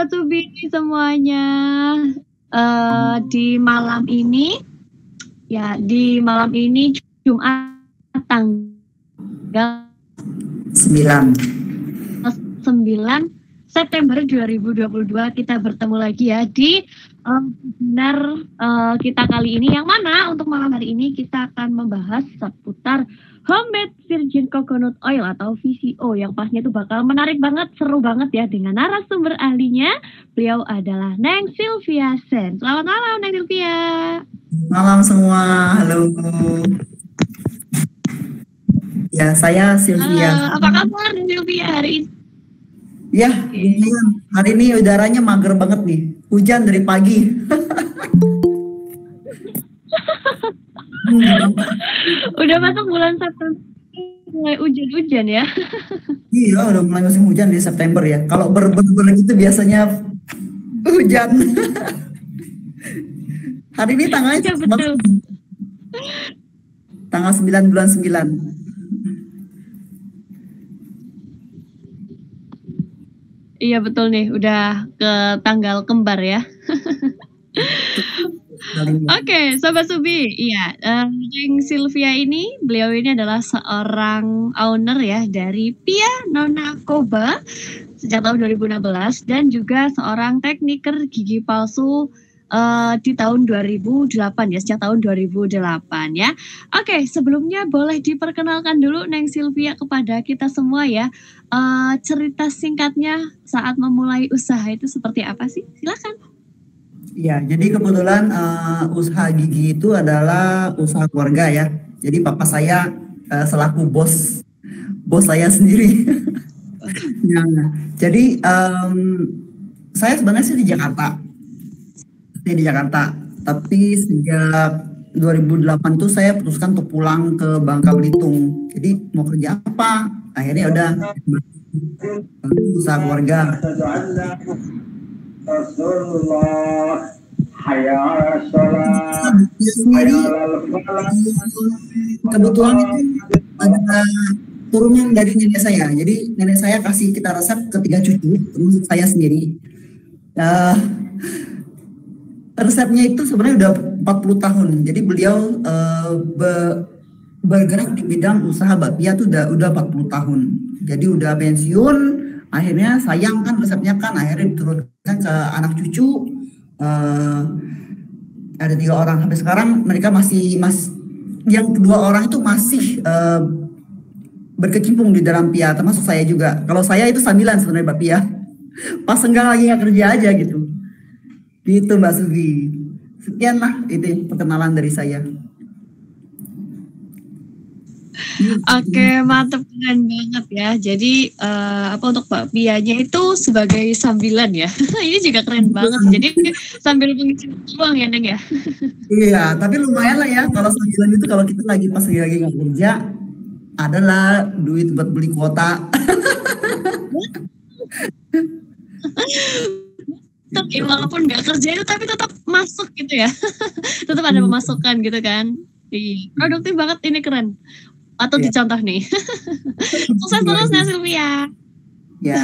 Sobat Subi semuanya, di malam ini Jumat tanggal 9 September 2022 kita bertemu lagi ya di webinar kita kali ini, yang mana untuk malam hari ini kita akan membahas seputar Homemade Virgin Coconut Oil atau VCO, yang pastinya itu bakal menarik banget, seru banget ya dengan narasumber ahlinya. Beliau adalah Neng Sylvia Sen. Selamat malam Neng Sylvia. Malam semua, halo. Ya, saya Sylvia. Apa kabar Sylvia hari ini? Ya, hari ini udaranya mager banget nih. Hujan dari pagi. Udah masuk bulan September, mulai hujan-hujan ya. Iya, udah mulai musim hujan di September ya. Kalau berbulan itu biasanya hujan. Hari ini tanggalnya tanggal 9 bulan 9. Iya betul nih, udah ke tanggal kembar ya. Oke, Sobat Subi, iya, Neng Sylvia beliau ini adalah seorang owner ya dari Pia Nona Koba sejak tahun 2016 dan juga seorang tekniker gigi palsu di tahun 2008 ya, sejak tahun 2008 ya. Oke, sebelumnya boleh diperkenalkan dulu Neng Sylvia kepada kita semua ya. Cerita singkatnya saat memulai usaha itu seperti apa sih? Silakan. Ya, jadi kebetulan usaha gigi itu adalah usaha keluarga ya. Jadi papa saya selaku bos saya sendiri. Nah, jadi saya sebenarnya sih di Jakarta. Tapi sejak 2008 tuh saya putuskan untuk pulang ke Bangka Belitung. Jadi mau kerja apa? Akhirnya udah usaha keluarga. Rasulullah kebetulan itu ada turunan dari nenek saya. Jadi nenek saya kasih kita resep ke 3 cucu, termasuk saya sendiri. Resepnya itu sebenarnya udah 40 tahun. Jadi beliau bergerak di bidang usaha bakpia tuh udah 40 tahun. Jadi udah pensiun. Akhirnya sayang kan resepnya kan, akhirnya diturunkan ke anak cucu. Ada 3 orang sampai sekarang, mereka masih yang kedua orang itu masih berkecimpung di dalam pia, termasuk saya juga. Kalau saya itu sambilan sebenarnya bakpia, pas enggak lagi nggak kerja aja gitu Mbak Sugi. Sekian lah itu perkenalan dari saya. Oke, mantep, keren banget ya. Jadi untuk bakpianya itu sebagai sambilan ya. Ini juga keren banget. Jadi sambil mengisi uang ya Neng ya. Iya, tapi lumayan lah ya kalau sambilan itu, kalau kita pas lagi nggak kerja, adalah duit buat beli kuota. Tapi walaupun nggak kerja itu tapi tetap masuk gitu ya. Tetap ada pemasukan gitu kan. Produktif banget, ini keren. Atau dicontoh nih. Sukses terus ya Sylvia. Ya.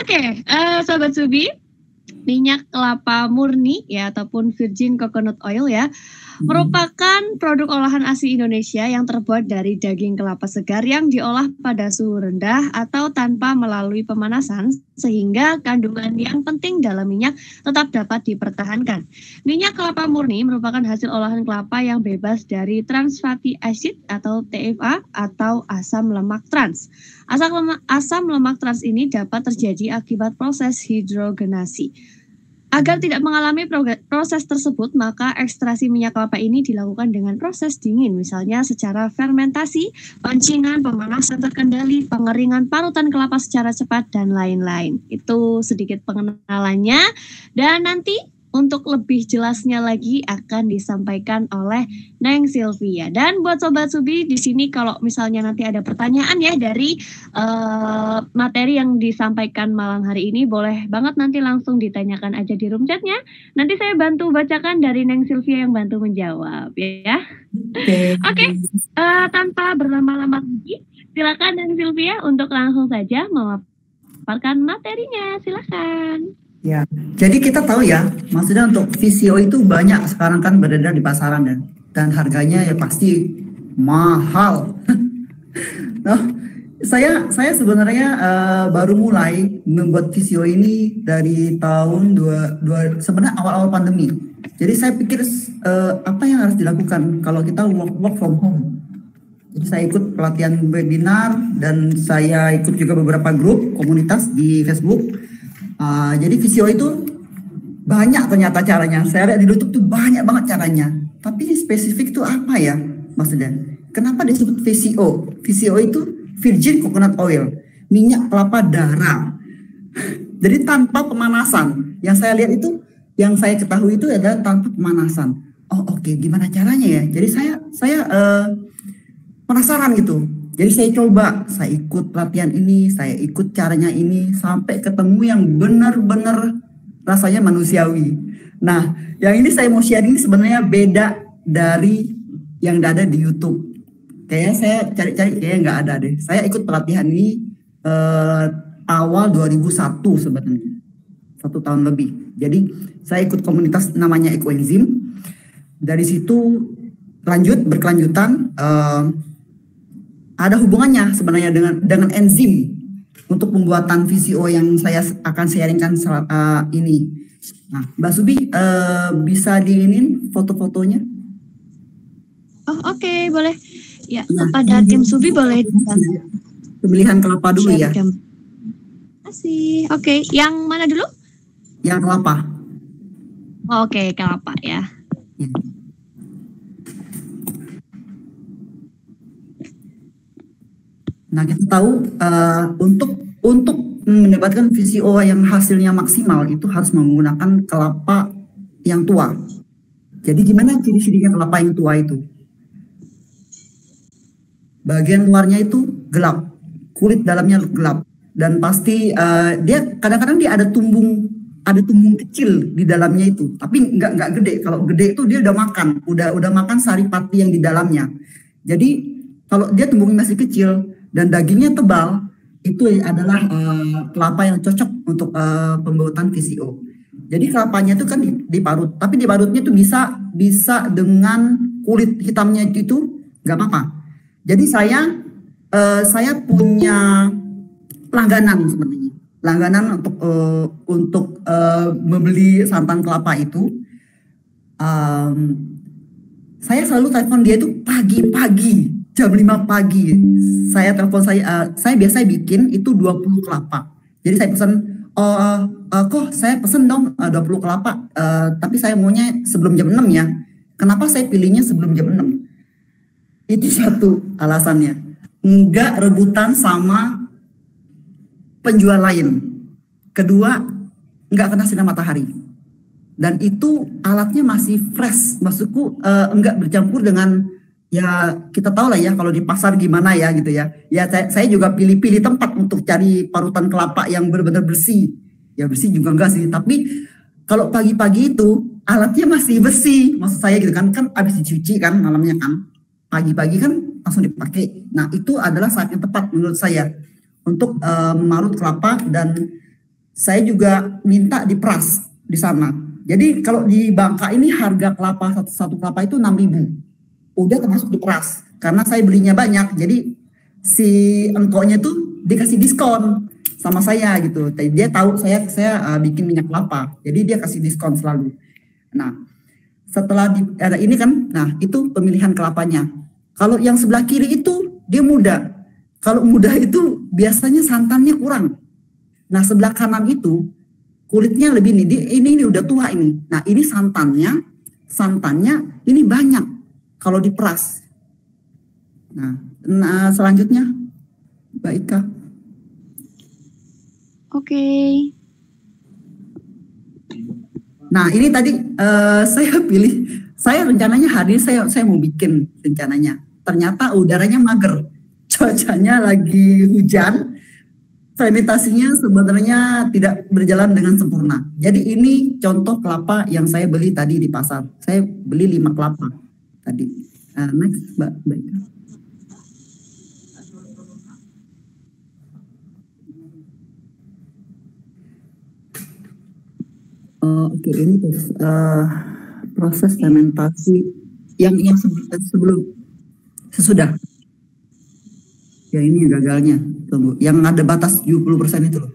Oke, Sobat Subi, minyak kelapa murni ya ataupun virgin coconut oil ya, merupakan produk olahan asli Indonesia yang terbuat dari daging kelapa segar yang diolah pada suhu rendah atau tanpa melalui pemanasan, sehingga kandungan yang penting dalam minyak tetap dapat dipertahankan. Minyak kelapa murni merupakan hasil olahan kelapa yang bebas dari trans fatty acid atau TFA atau asam lemak trans. Asam lemak trans ini dapat terjadi akibat proses hidrogenasi. Agar tidak mengalami proses tersebut, maka ekstraksi minyak kelapa ini dilakukan dengan proses dingin, misalnya secara fermentasi, pancingan, pemanasan terkendali, pengeringan parutan kelapa secara cepat, dan lain-lain. Itu sedikit pengenalannya, dan nanti untuk lebih jelasnya lagi akan disampaikan oleh Neng Sylvia. Dan buat Sobat Subi di sini, kalau misalnya nanti ada pertanyaan ya dari materi yang disampaikan malam hari ini, boleh banget nanti langsung ditanyakan aja di room chatnya. Nanti saya bantu bacakan dari Neng Sylvia yang bantu menjawab ya. Oke. Tanpa berlama-lama lagi, silakan Neng Sylvia untuk langsung saja memaparkan memaparkan materinya. Silakan. Ya, jadi kita tahu ya, maksudnya untuk VCO itu banyak sekarang kan beredar di pasaran dan harganya ya pasti mahal. Nah, saya sebenarnya baru mulai membuat VCO ini dari tahun sebenarnya awal-awal pandemi. Jadi saya pikir apa yang harus dilakukan kalau kita work from home. Jadi saya ikut pelatihan webinar dan saya ikut juga beberapa grup komunitas di Facebook. Jadi VCO itu banyak ternyata caranya. Saya lihat di YouTube tuh banyak banget caranya. Tapi spesifik tuh apa ya maksudnya? Kenapa disebut VCO? VCO itu virgin coconut oil, minyak kelapa darah. Jadi tanpa pemanasan. Yang saya lihat itu, yang saya ketahui itu adalah tanpa pemanasan. Oh oke, gimana caranya ya? Jadi saya penasaran gitu. Jadi saya coba, saya ikut pelatihan ini, saya ikut caranya ini, sampai ketemu yang benar-benar rasanya manusiawi. Nah, yang ini saya mau share ini sebenarnya beda dari yang ada di YouTube. Kayaknya saya cari-cari, kayaknya nggak ada deh. Saya ikut pelatihan ini awal 2001 sebenarnya. 1 tahun lebih. Jadi saya ikut komunitas namanya Ecoenzym. Dari situ berkelanjutan. Ada hubungannya sebenarnya dengan enzim untuk pembuatan VCO yang saya akan sharingkan ini. Nah, Mbak Subi bisa diinin foto-fotonya? Oh oke, boleh. Ya, kepada tim Subi boleh. Pemilihan kelapa dulu ya. Terima kasih. Oke, yang mana dulu? Yang kelapa. Oke, kelapa ya. Nah, kita tahu untuk mendapatkan VCO yang hasilnya maksimal itu harus menggunakan kelapa yang tua. Jadi gimana ciri-cirinya kelapa yang tua itu? Bagian luarnya itu gelap, kulit dalamnya gelap, dan pasti dia kadang-kadang dia ada tumbung kecil di dalamnya itu, tapi nggak gede. Kalau gede itu dia udah makan saripati yang di dalamnya. Jadi kalau dia tumbungnya masih kecil dan dagingnya tebal, itu adalah kelapa yang cocok untuk pembuatan VCO. Jadi kelapanya itu kan diparut, tapi diparutnya itu bisa dengan kulit hitamnya itu nggak apa-apa. Jadi saya punya langganan sebenarnya, untuk membeli santan kelapa itu. Saya selalu telepon dia itu pagi-pagi. Jam 5 pagi saya telepon, saya biasa bikin itu 20 kelapa. Jadi saya pesan, kok saya pesen dong 20 kelapa, tapi saya maunya sebelum jam 6 ya. Kenapa saya pilihnya sebelum jam 6? Itu satu alasannya. Enggak rebutan sama penjual lain. Kedua, enggak kena sinar matahari. Dan itu alatnya masih fresh, maksudku enggak bercampur dengan, ya kita tahu lah ya kalau di pasar gimana ya gitu ya. Ya saya juga pilih-pilih tempat untuk cari parutan kelapa yang benar-benar bersih. Ya bersih juga enggak sih, tapi kalau pagi-pagi itu alatnya masih bersih, maksud saya gitu kan habis dicuci kan malamnya kan. Pagi-pagi kan langsung dipakai. Nah, itu adalah saat yang tepat menurut saya untuk memarut kelapa, dan saya juga minta diperas di sana. Jadi kalau di Bangka ini harga kelapa satu kelapa itu 6.000. Udah termasuk diperas karena saya belinya banyak, jadi si engkonya tuh dikasih diskon sama saya gitu. Dia tahu saya bikin minyak kelapa, jadi dia kasih diskon selalu. Nah, setelah ada ini kan, nah itu pemilihan kelapanya. Kalau yang sebelah kiri itu dia muda. Kalau muda itu biasanya santannya kurang. Nah, sebelah kanan itu kulitnya lebih ini udah tua ini. Nah, ini santannya ini banyak kalau diperas. Nah selanjutnya Mbak Ika. Oke. Nah, ini tadi saya rencananya hari ini saya mau bikin rencananya. Ternyata udaranya mager, cuacanya lagi hujan, fermentasinya sebenarnya tidak berjalan dengan sempurna. Jadi ini contoh kelapa yang saya beli tadi di pasar. Saya beli 5 kelapa tadi. Next, Mbak Ika. Oke, ini proses fermentasi yang sebelum sesudah. Ya ini gagalnya, tunggu. Yang ada batas 70% itu loh.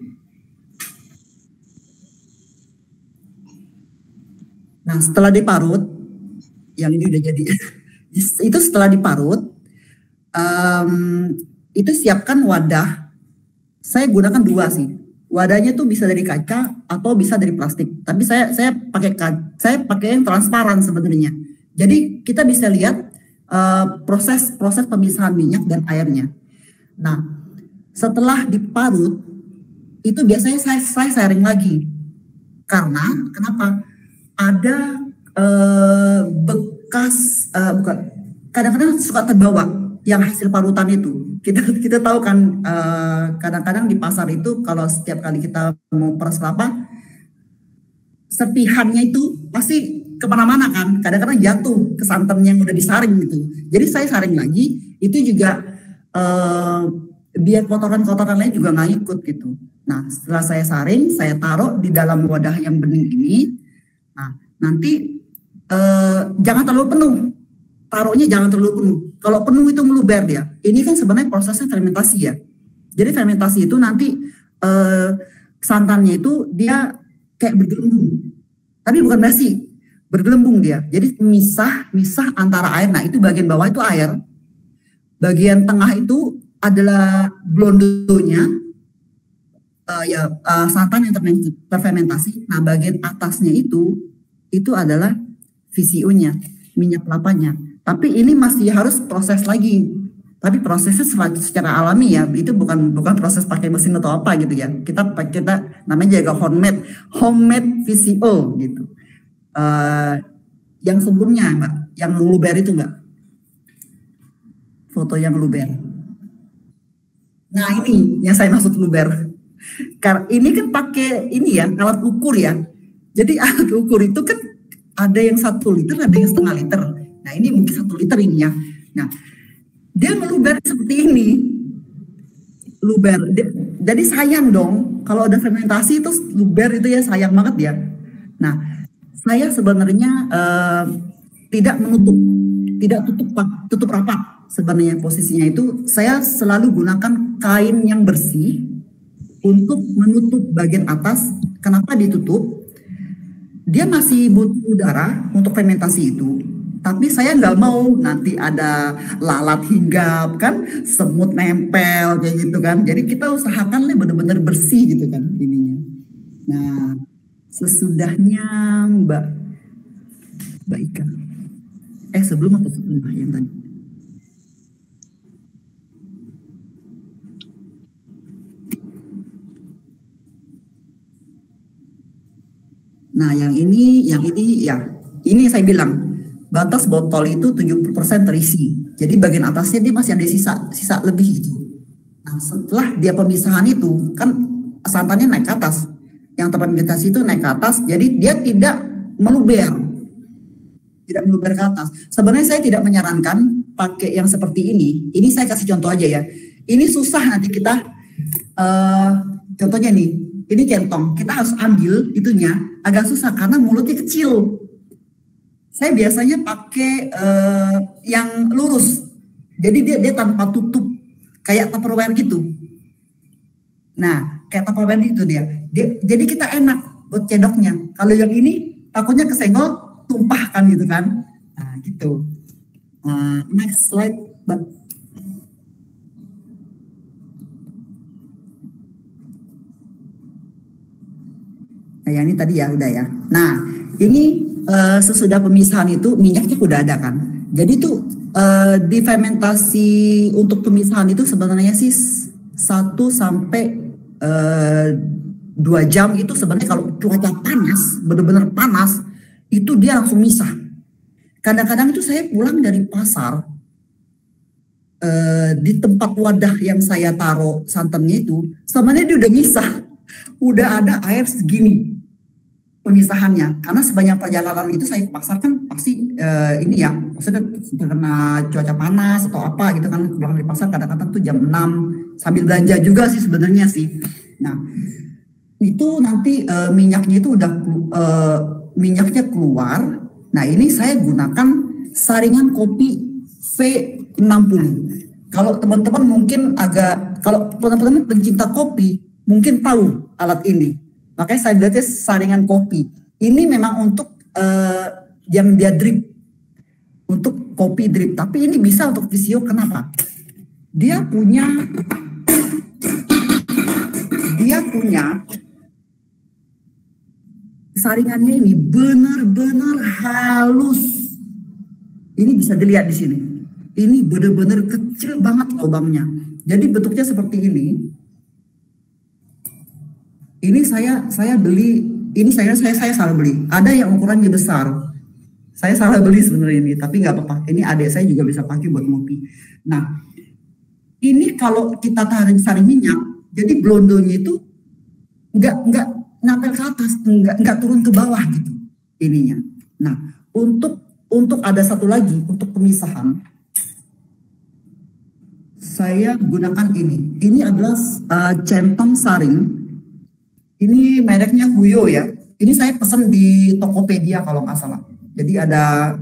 Nah, setelah diparut, yang ini udah jadi. Itu setelah diparut, itu siapkan wadah. Saya gunakan dua sih. Wadahnya tuh bisa dari kaca atau bisa dari plastik. Tapi saya pakai yang transparan sebenarnya. Jadi kita bisa lihat proses pemisahan minyak dan airnya. Nah, setelah diparut itu biasanya saya sharing lagi. Karena kenapa? Ada bekas kadang-kadang suka terbawa yang hasil parutan itu. Kita tahu kan kadang-kadang di pasar itu kalau setiap kali kita mau peras kelapa serpihannya itu pasti kemana-mana kan, kadang-kadang jatuh ke santan yang udah disaring gitu. Jadi saya saring lagi, itu juga biar kotoran-kotoran lain juga nggak ikut gitu. Nah, setelah saya saring, saya taruh di dalam wadah yang bening ini. Nah, nanti jangan terlalu penuh, taruhnya jangan terlalu penuh. Kalau penuh itu meluber dia. Ini kan sebenarnya prosesnya fermentasi ya. Jadi fermentasi itu nanti santannya itu dia kayak bergelembung, tapi bukan basi, bergelembung dia. Jadi misah antara air. Nah, itu bagian bawah itu air, bagian tengah itu adalah blondonya, santan yang terfermentasi. Nah, bagian atasnya itu adalah VCO-nya, minyak kelapanya. Tapi ini masih harus proses lagi. Tapi prosesnya secara alami ya, itu bukan proses pakai mesin atau apa gitu ya. Kita namanya jaga homemade VCO gitu. Yang sebelumnya Mbak, yang luber itu Mbak, foto yang luber. Nah, ini yang saya maksud luber. Karena ini kan pakai ini ya, alat ukur ya. Jadi alat ukur itu kan ada yang 1 liter, ada yang setengah liter. Nah, ini mungkin 1 liter ini ya. Nah, dia meluber seperti ini. Luber. Jadi sayang dong kalau ada fermentasi itu luber itu ya, sayang banget ya. Nah, saya sebenarnya tidak tutup rapat. Sebenarnya posisinya itu saya selalu gunakan kain yang bersih untuk menutup bagian atas. Kenapa ditutup? Dia masih butuh udara untuk fermentasi itu. Tapi saya nggak mau nanti ada lalat hinggap kan, semut nempel kayak gitu kan. Jadi kita usahakan benar-benar bersih gitu kan ininya. Nah, sesudahnya Mbak Ika. Sebelum atau setelah yang tadi? Nah, yang ini ya, ini saya bilang batas botol itu 70% terisi. Jadi bagian atasnya dia masih ada sisa lebih gitu. Nah, setelah dia pemisahan itu kan santannya naik ke atas. Yang terfermentasi itu naik ke atas, jadi dia tidak meluber. Tidak meluber ke atas. Sebenarnya saya tidak menyarankan pakai yang seperti ini. Ini saya kasih contoh aja ya. Ini susah nanti kita contohnya nih. Ini centong, kita harus ambil itunya, agak susah karena mulutnya kecil. Saya biasanya pakai yang lurus, jadi dia tanpa tutup, kayak Tupperware gitu. Nah, kayak Tupperware gitu dia. Jadi kita enak buat cedoknya. Kalau yang ini takutnya kesenggol, tumpah kan gitu kan. Nah, gitu. Next slide, Mbak. Nah, yang ini tadi ya udah ya. Nah, ini sesudah pemisahan itu minyaknya udah ada kan. Jadi tuh di fermentasi untuk pemisahan itu sebenarnya sih 1 sampai 2 jam itu sebenarnya kalau cuaca panas, benar-benar panas, itu dia langsung misah. Kadang-kadang itu saya pulang dari pasar, di tempat wadah yang saya taruh santannya itu, sebenarnya dia udah misah. Udah ada air segini pemisahannya, karena sebanyak perjalanan itu saya ke pasar kan pasti ini ya, maksudnya karena cuaca panas atau apa gitu kan, pulang dari pasar kadang-kadang tuh jam 6 sambil belanja juga sih sebenarnya sih. Nah, itu nanti minyaknya itu udah minyaknya keluar. Nah ini saya gunakan saringan kopi V60. Kalau teman-teman mungkin kalau teman-teman pencinta kopi mungkin tahu alat ini. Makanya saya lihatnya saringan kopi. Ini memang untuk yang dia drip, untuk kopi drip. Tapi ini bisa untuk visio. Kenapa? Dia punya saringannya ini benar-benar halus. Ini bisa dilihat di sini. Ini benar-benar kecil banget lubangnya. Jadi bentuknya seperti ini. Ini saya beli. Ini saya salah beli. Ada yang ukurannya besar. Saya salah beli sebenarnya ini, tapi nggak apa-apa. Ini adik saya juga bisa pakai buat ngopi. Nah, ini kalau kita saring minyak, jadi blondonya itu nggak nampel ke atas, nggak turun ke bawah gitu ininya. Nah, untuk ada satu lagi untuk pemisahan, saya gunakan ini. Ini adalah centong saring. Ini mereknya Huyo ya. Ini saya pesan di Tokopedia kalau nggak salah. Jadi ada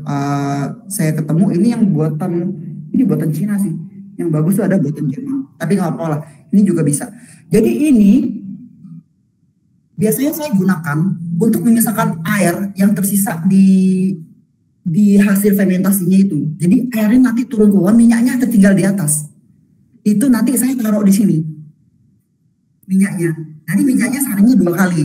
saya ketemu ini yang buatan Cina sih. Yang bagus tuh ada buatan Jerman. Tapi nggak apa-apa lah. Ini juga bisa. Jadi ini biasanya saya gunakan untuk memisahkan air yang tersisa di hasil fermentasinya itu. Jadi airnya nanti turun ke bawah, minyaknya tertinggal di atas. Itu nanti saya taruh di sini minyaknya. Nanti minyaknya saringnya 2 kali.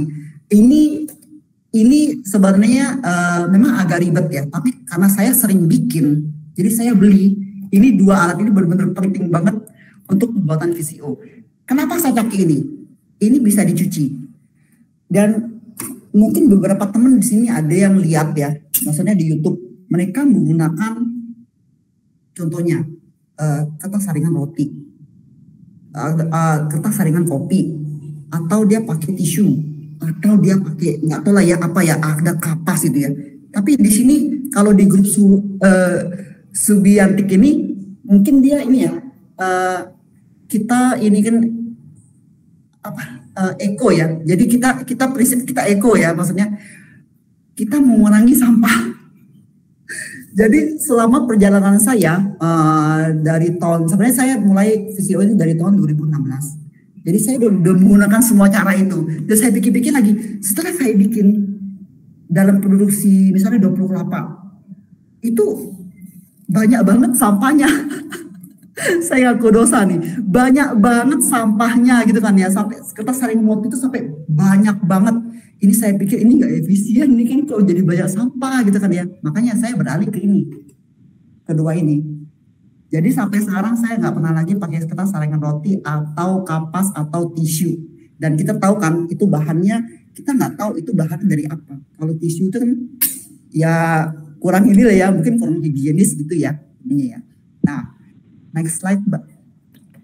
Ini sebenarnya memang agak ribet ya. Tapi karena saya sering bikin, jadi saya beli. Ini 2 alat ini benar-benar penting banget untuk pembuatan VCO. Kenapa saya pakai ini? Ini bisa dicuci. Dan mungkin beberapa teman di sini ada yang lihat ya, maksudnya di YouTube, mereka menggunakan contohnya kertas saringan roti, kertas saringan kopi, atau dia pakai tisu, atau dia pakai nggak tahu lah ya apa ya, ada kapas itu ya. Tapi di sini kalau di grup Subiantik ini mungkin dia ini ya, kita ini kan apa? Eko ya, jadi kita prinsip kita eko ya, maksudnya kita mengurangi sampah. Jadi selama perjalanan saya dari sebenarnya saya mulai VCO ini dari tahun 2016. Jadi saya udah menggunakan semua cara itu. Dan saya bikin lagi. Setelah saya bikin dalam produksi misalnya 20 kelapa, itu banyak banget sampahnya. Saya ngaku dosa nih, banyak banget sampahnya gitu kan ya, sampai kertas saring motif itu sampai banyak banget. Ini saya pikir ini nggak efisien, ini kan kalau jadi banyak sampah gitu kan ya. Makanya saya beralih ke ini, kedua ini. Jadi sampai sekarang saya nggak pernah lagi pakai kertas saringan roti atau kapas atau tisu. Dan kita tahu kan itu bahannya, kita nggak tahu itu bahan dari apa. Kalau tisu itu kan ya kurang ini lah ya, mungkin kurang higienis gitu ya ininya ya. Nah, next slide, Mbak.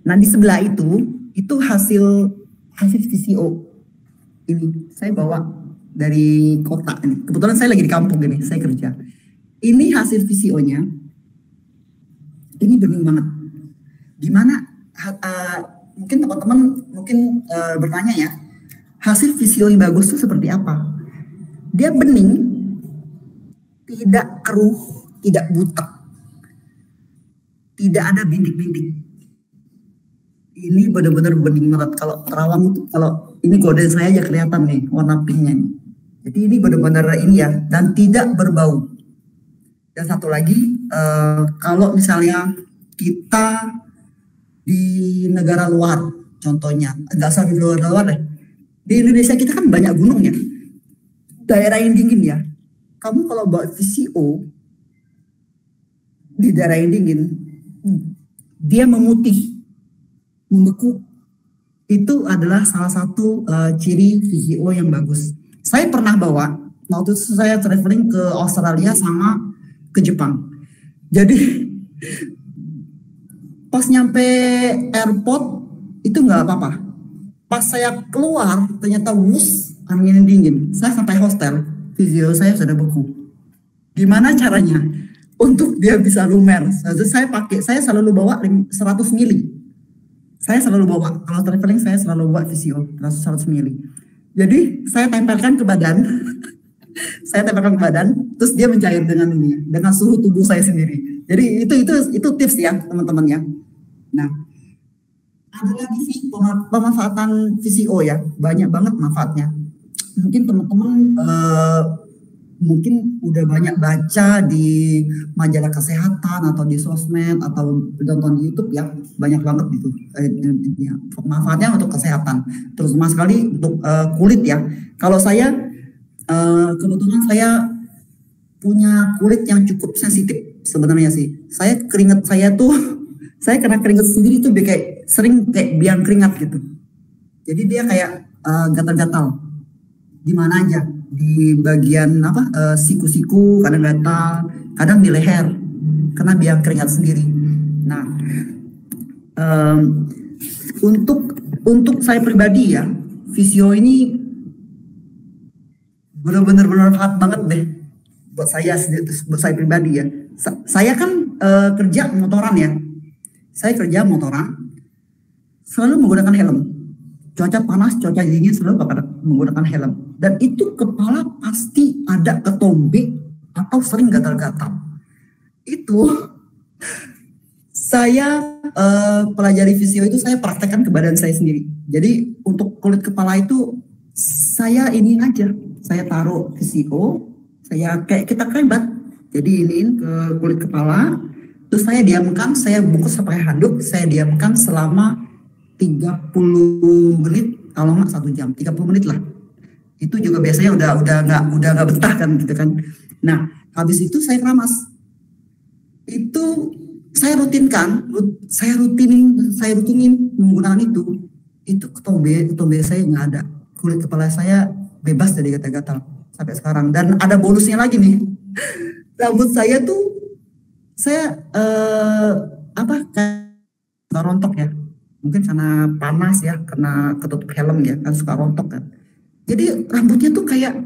Nah, di sebelah itu hasil VCO. Ini saya bawa dari kota ini. Kebetulan saya lagi di kampung ini, saya kerja. Ini hasil VCO-nya. Ini bening banget. Gimana? Mungkin teman-teman bertanya ya, hasil VCO yang bagus itu seperti apa? Dia bening, tidak keruh, tidak butek. Tidak ada bintik-bintik. Ini benar-benar bening banget. Kalau terawang itu, kalau ini gorden saya aja kelihatan nih warna pinknya nih. Jadi ini benar-benar ini ya, dan tidak berbau. Dan satu lagi, kalau misalnya kita di negara luar, contohnya, nggak usah di luar deh. Di Indonesia kita kan banyak gunung ya, daerah yang dingin ya. Kamu kalau bawa VCO di daerah yang dingin, dia memutih, membeku. Itu adalah salah satu ciri VCO yang bagus. Saya pernah bawa, waktu itu saya traveling ke Australia sama ke Jepang. Jadi pas nyampe airport itu nggak apa-apa. Pas saya keluar ternyata angin dingin. Saya sampai hostel, VCO saya sudah beku. Gimana caranya? Untuk dia bisa lumer, saya selalu bawa 100 mili. Saya selalu bawa, kalau traveling saya selalu bawa VCO 100 mili. Jadi saya tempelkan ke badan. Saya tempelkan ke badan, terus dia mencair dengan ini, dengan suhu tubuh saya sendiri. Jadi itu tips ya teman-teman ya. Nah, ada lagi sih pemanfaatan VCO ya, banyak banget manfaatnya. Mungkin teman-teman mungkin udah banyak baca di majalah kesehatan atau di sosmed atau nonton di YouTube ya, banyak banget gitu manfaatnya untuk kesehatan, terutama sekali untuk kulit ya. Kalau saya kebetulan saya punya kulit yang cukup sensitif sebenarnya sih. Saya keringat saya tuh saya kena keringat sendiri tuh kayak sering kayak biang keringat gitu. Jadi dia kayak gatal-gatal di mana aja, di bagian siku-siku, kadang gatal, kadang di leher karena biang keringat sendiri. Nah, untuk saya pribadi ya, VCO ini benar-benar bermanfaat banget deh buat saya sendiri, buat saya pribadi ya. Saya kan kerja motoran ya. Saya kerja motoran selalu menggunakan helm. Cuaca panas, cuaca dingin selalu menggunakan helm. Dan itu kepala pasti ada ketombe atau sering gatal-gatal. Itu saya pelajari VCO itu saya praktekkan ke badan saya sendiri. Jadi untuk kulit kepala itu saya ini aja, saya taruh VCO, saya kayak kita kerebat. Jadi iniin ke kulit kepala, terus saya diamkan, saya bungkus pakai handuk, saya diamkan selama 30 menit, kalau nggak 1 jam, 30 menit lah. Itu juga biasanya udah nggak betah kan gitu kan. Nah, habis itu saya keramas. Itu saya rutinkan, saya rutinin menggunakan itu. Itu ketombe saya nggak ada. Kulit kepala saya bebas dari gatal-gatal sampai sekarang. Dan ada bonusnya lagi nih. Rambut saya tuh saya kayak rontok ya. Mungkin karena panas ya, karena ketutup helm ya, kan suka rontok kan. Jadi rambutnya tuh kayak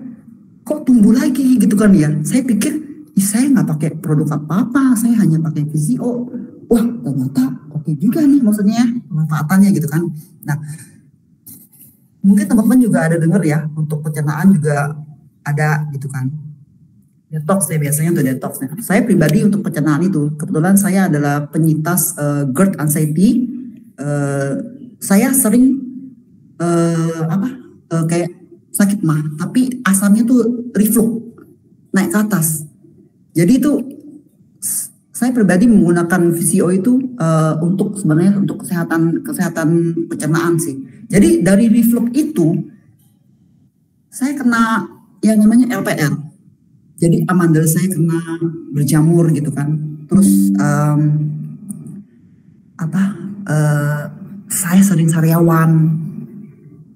kok tumbuh lagi gitu kan ya. Saya pikir saya nggak pakai produk apa-apa, saya hanya pakai VCO. Wah ternyata oke juga nih maksudnya manfaatannya gitu kan. Nah mungkin teman-teman juga ada dengar ya, untuk pencernaan juga ada gitu kan. Detox ya, biasanya untuk detoxnya. Saya pribadi untuk pencernaan itu, kebetulan saya adalah penyintas GERD anxiety. Saya sering kayak sakit mah, tapi asamnya tuh reflux naik ke atas. Jadi itu saya pribadi menggunakan VCO itu untuk sebenarnya untuk kesehatan pencernaan sih. Jadi dari reflux itu saya kena yang namanya LPR. Jadi amandel saya kena berjamur gitu kan. Terus saya sering sariawan,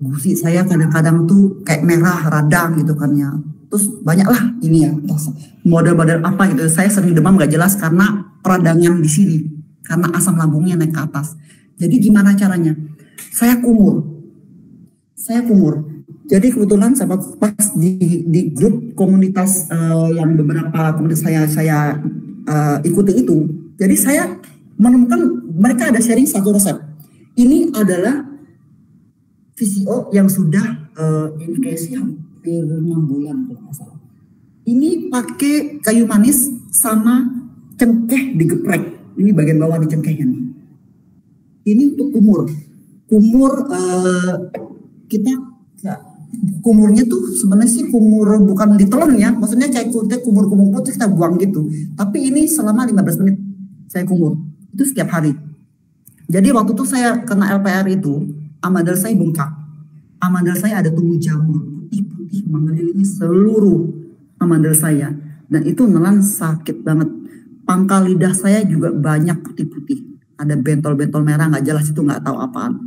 gusi saya kadang-kadang tuh kayak merah radang gitu kan ya. Terus banyak lah ini ya model-model apa gitu. Saya sering demam gak jelas karena peradangan di sini, karena asam lambungnya naik ke atas. Jadi gimana caranya? Saya kumur. Jadi kebetulan saya pas di grup komunitas yang beberapa komunitas saya ikuti itu. Jadi saya menemukan mereka ada sharing satu resep. Ini adalah VCO yang sudah ini kayaknya hampir 6 bulan kalau nggak salah. Ini pakai kayu manis sama cengkeh digeprek. Ini bagian bawah di cengkehnya nih. Ini untuk kumur kita ya, kumurnya tuh sebenarnya sih kumur bukan ditelan ya, maksudnya kayak kumur putih kita buang gitu. Tapi ini selama 15 menit saya kumur. Itu setiap hari. Jadi waktu itu saya kena LPR itu, amandel saya bengkak. Amandel saya ada tumbuh jamur putih-putih mengelilingi seluruh amandel saya. Dan itu nelan sakit banget. Pangkal lidah saya juga banyak putih-putih. Ada bentol-bentol merah nggak jelas, itu nggak tahu apaan.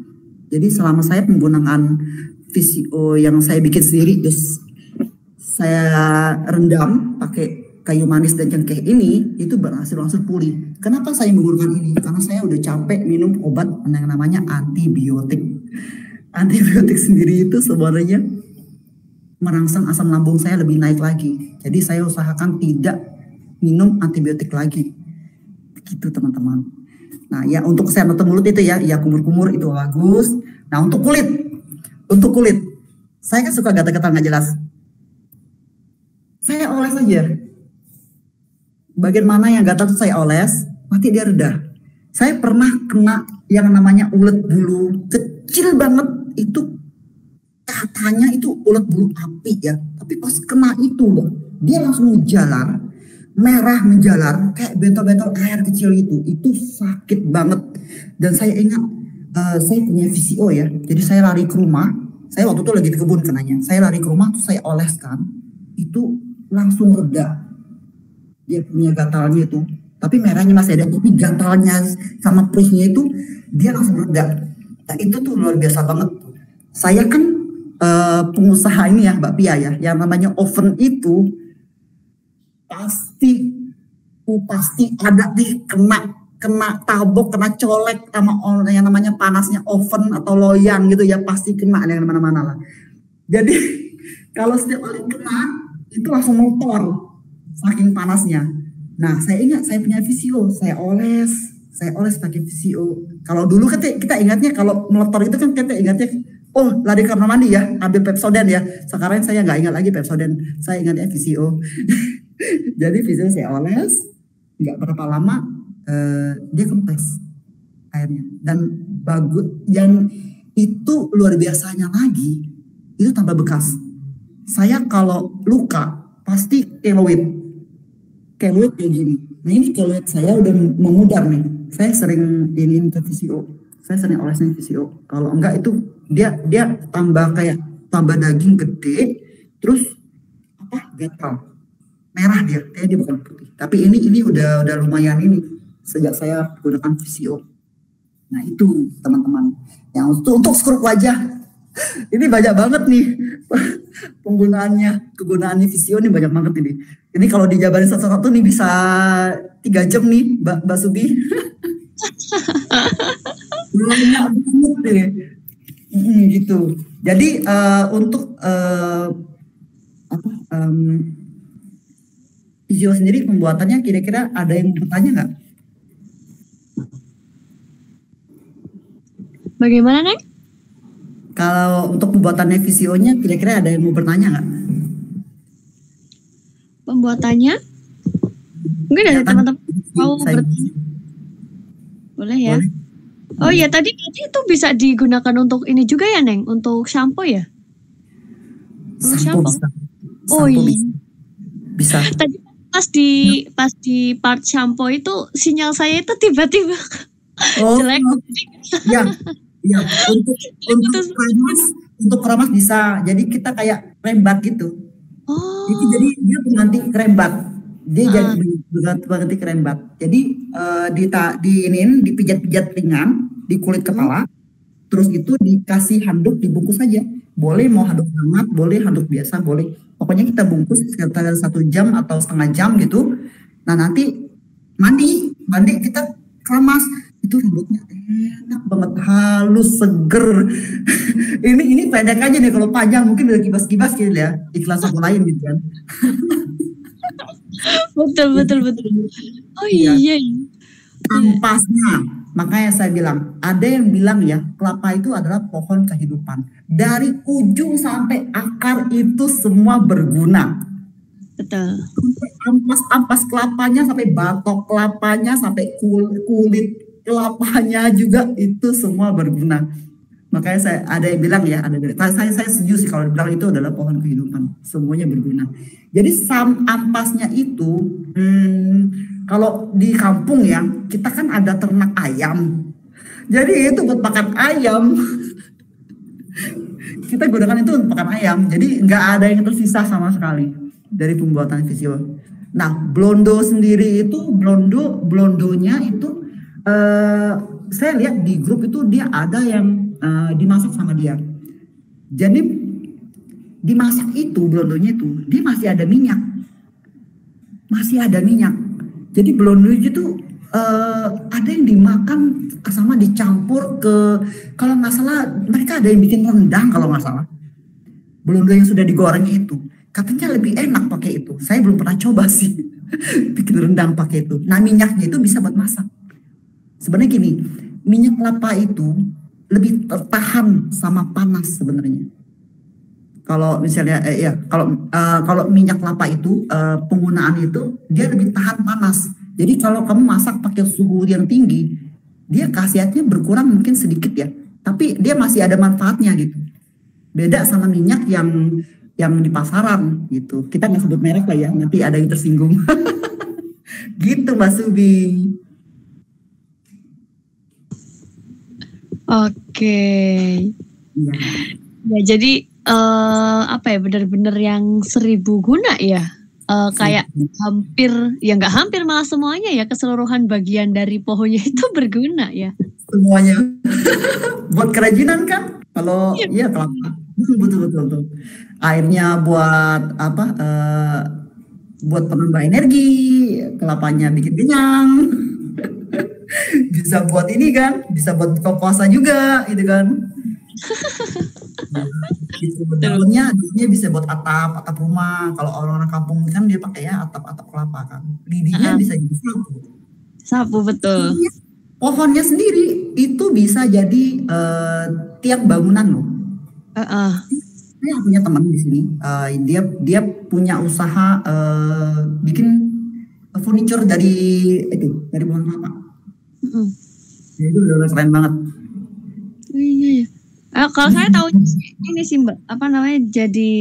Jadi selama saya menggunakan VCO yang saya bikin sendiri, terus saya rendam pakai kayu manis dan cengkeh ini, itu berhasil langsung pulih. Kenapa saya menggunakan ini? Karena saya udah capek minum obat yang namanya antibiotik. Antibiotik sendiri itu sebenarnya merangsang asam lambung saya lebih naik lagi. Jadi saya usahakan tidak minum antibiotik lagi. Begitu teman-teman. Nah ya untuk kesehatan mulut itu ya kumur-kumur itu bagus. Nah untuk kulit, saya kan suka gatal-gatal nggak jelas. Saya oles aja. Bagian mana yang gatal tuh saya oles, nanti dia reda. Saya pernah kena yang namanya ulet bulu kecil banget, itu katanya itu ulet bulu api ya. Tapi pas kena itu loh, dia langsung menjalar, merah menjalar kayak bentol-bentol air kecil itu sakit banget. Dan saya ingat saya punya VCO ya, jadi saya lari ke rumah. Saya waktu itu lagi di kebun kenanya, saya lari ke rumah tuh saya oleskan, itu langsung reda dia punya gatalnya itu. Tapi merahnya masih ada, tapi gatalnya sama perihnya itu dia langsung reda. Nah itu tuh luar biasa banget. Saya kan pengusaha ini ya Mbak Pia ya, yang namanya oven itu pasti ada deh kena tabok, kena colek sama yang namanya panasnya oven atau loyang gitu ya, pasti kena yang mana-mana lah. Jadi kalau setiap kali kena itu langsung motor saking panasnya. Nah saya ingat saya punya VCO, saya oles pakai VCO. Kalau dulu kita ingatnya kalau meletor itu kan kita ingatnya oh lari ke kamar mandi ya, ambil Pepsodent ya. Sekarang saya nggak ingat lagi Pepsodent, saya ingatnya VCO. Jadi VCO saya oles, nggak berapa lama dia kempes airnya dan bagus. Dan itu luar biasanya lagi, itu tambah bekas. Saya kalau luka pasti keloid kayak gini. Nah ini keloid saya udah memudar nih. Saya sering ini ke VCO. Saya sering olesnya VCO. Kalau enggak itu dia tambah daging gede, terus gatal. Merah dia bukan putih. Tapi ini udah lumayan ini sejak saya gunakan VCO. Nah itu teman-teman. Yang untuk skrup wajah ini banyak banget nih kegunaannya VCO ini banyak banget ini. Ini kalau dijabarin satu-satu nih bisa 3 jam nih Mbak Subi. Banyak banget deh. Gitu. Jadi untuk VCO sendiri pembuatannya kira-kira ada yang bertanya nggak? Bagaimana Neng? Kalau untuk pembuatannya VCO-nya kira-kira ada yang mau bertanya nggak? Pembuatannya? Mungkin ada teman-teman mau bertanya. Boleh ya? Boleh. Oh iya tadi itu bisa digunakan untuk ini juga ya Neng? Untuk shampoo ya? Shampoo bisa. Oh iya. Bisa. Tadi pas di part shampoo itu sinyal saya itu tiba-tiba jelek. Ya, untuk keramas bisa. Jadi kita kayak rembat gitu. Oh. Jadi dia pengganti kerembat. Dia jadi pengganti kerembat. Jadi dipijat-pijat ringan di kulit kepala. Terus itu dikasih handuk, dibungkus saja. Boleh mau handuk hangat, boleh handuk biasa, boleh. Pokoknya kita bungkus sekitar 1 jam atau setengah jam gitu. Nah nanti mandi kita keramas. Itu rambutnya enak banget, halus, seger. ini pendek aja nih, kalau panjang mungkin udah kibas-kibas gitu ya, ikhlas aku lain gitu kan. betul. Oh iya. Ampasnya, makanya saya bilang, ada yang bilang ya, kelapa itu adalah pohon kehidupan. Dari ujung sampai akar itu semua berguna. Betul. Ampas kelapanya, sampai batok kelapanya, sampai kulit kelapanya juga itu semua berguna. Makanya ada yang bilang ya, saya setuju sih kalau bilang itu adalah pohon kehidupan, semuanya berguna. Jadi ampasnya itu kalau di kampung ya, kita kan ada ternak ayam. Jadi itu buat makan ayam. Kita gunakan itu untuk makan ayam. Jadi nggak ada yang tersisa sama sekali dari pembuatan VCO. Nah, blondo sendiri itu blondonya itu saya lihat di grup itu dia ada yang dimasak sama dia. Jadi dimasak itu blondonya itu dia masih ada minyak. Jadi blondo itu ada yang dimakan sama dicampur ke, kalau nggak salah mereka ada yang bikin rendang kalau nggak salah. Blondo yang sudah digoreng itu katanya lebih enak pakai itu. Saya belum pernah coba sih bikin rendang pakai itu. Nah minyaknya itu bisa buat masak. Sebenarnya gini, minyak kelapa itu lebih tertahan sama panas sebenarnya. Kalau misalnya kalau minyak kelapa itu penggunaan itu dia lebih tahan panas. Jadi kalau kamu masak pakai suhu yang tinggi, dia khasiatnya berkurang mungkin sedikit ya. Tapi dia masih ada manfaatnya gitu. Beda sama minyak yang di pasaran gitu. Kita nggak sebut merek lah ya, nanti ada yang tersinggung. Gitu Mbak Subi. Oke. Iya. Ya, jadi apa ya, benar-benar yang 1000 guna ya. Kayak hampir, ya nggak hampir, malah semuanya ya, keseluruhan bagian dari pohonnya itu berguna ya. Semuanya. Buat kerajinan kan? Kalau iya kelapa. Betul. Airnya buat apa? Buat penambah energi, kelapanya bikin kenyang. Bisa buat ini kan, bisa buat buka puasa juga, gitu kan. Gitu. Daunnya bisa buat atap rumah. Kalau orang-orang kampung kan dia pakai ya atap kelapa kan. Lidinya bisa jadi sapu. Sapu, betul. Pohonnya sendiri itu bisa jadi tiang bangunan loh. Saya punya teman di sini. Dia punya usaha bikin furniture dari pohon kelapa. Itu udah keren banget. Iya. Kalau saya tahu ini sih Mbak, apa namanya, jadi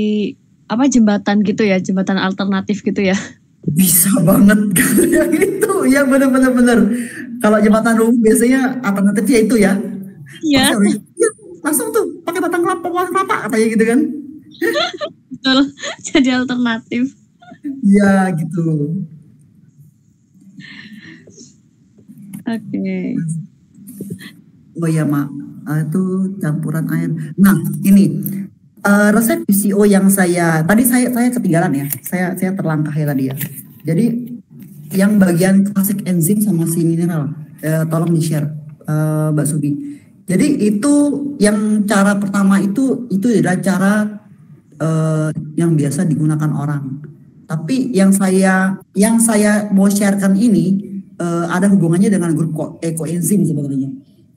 apa, jembatan gitu ya, jembatan alternatif gitu ya. Bisa banget yang itu, ya benar. Kalau jembatan umum biasanya alternatifnya itu ya. Iya. Langsung tuh pakai batang kelapa, katanya gitu kan. Betul, jadi alternatif. Iya gitu. Oke. Oh ya Mak, itu campuran air. Nah ini resep PCO yang saya ketinggalan ya. Saya terlangkah ya tadi ya. Jadi yang bagian klasik enzim sama si mineral, tolong di-share Mbak Subi. Jadi itu yang cara pertama itu adalah cara yang biasa digunakan orang. Tapi yang saya mau sharekan ini ada hubungannya dengan grup ekoenzim sebenarnya.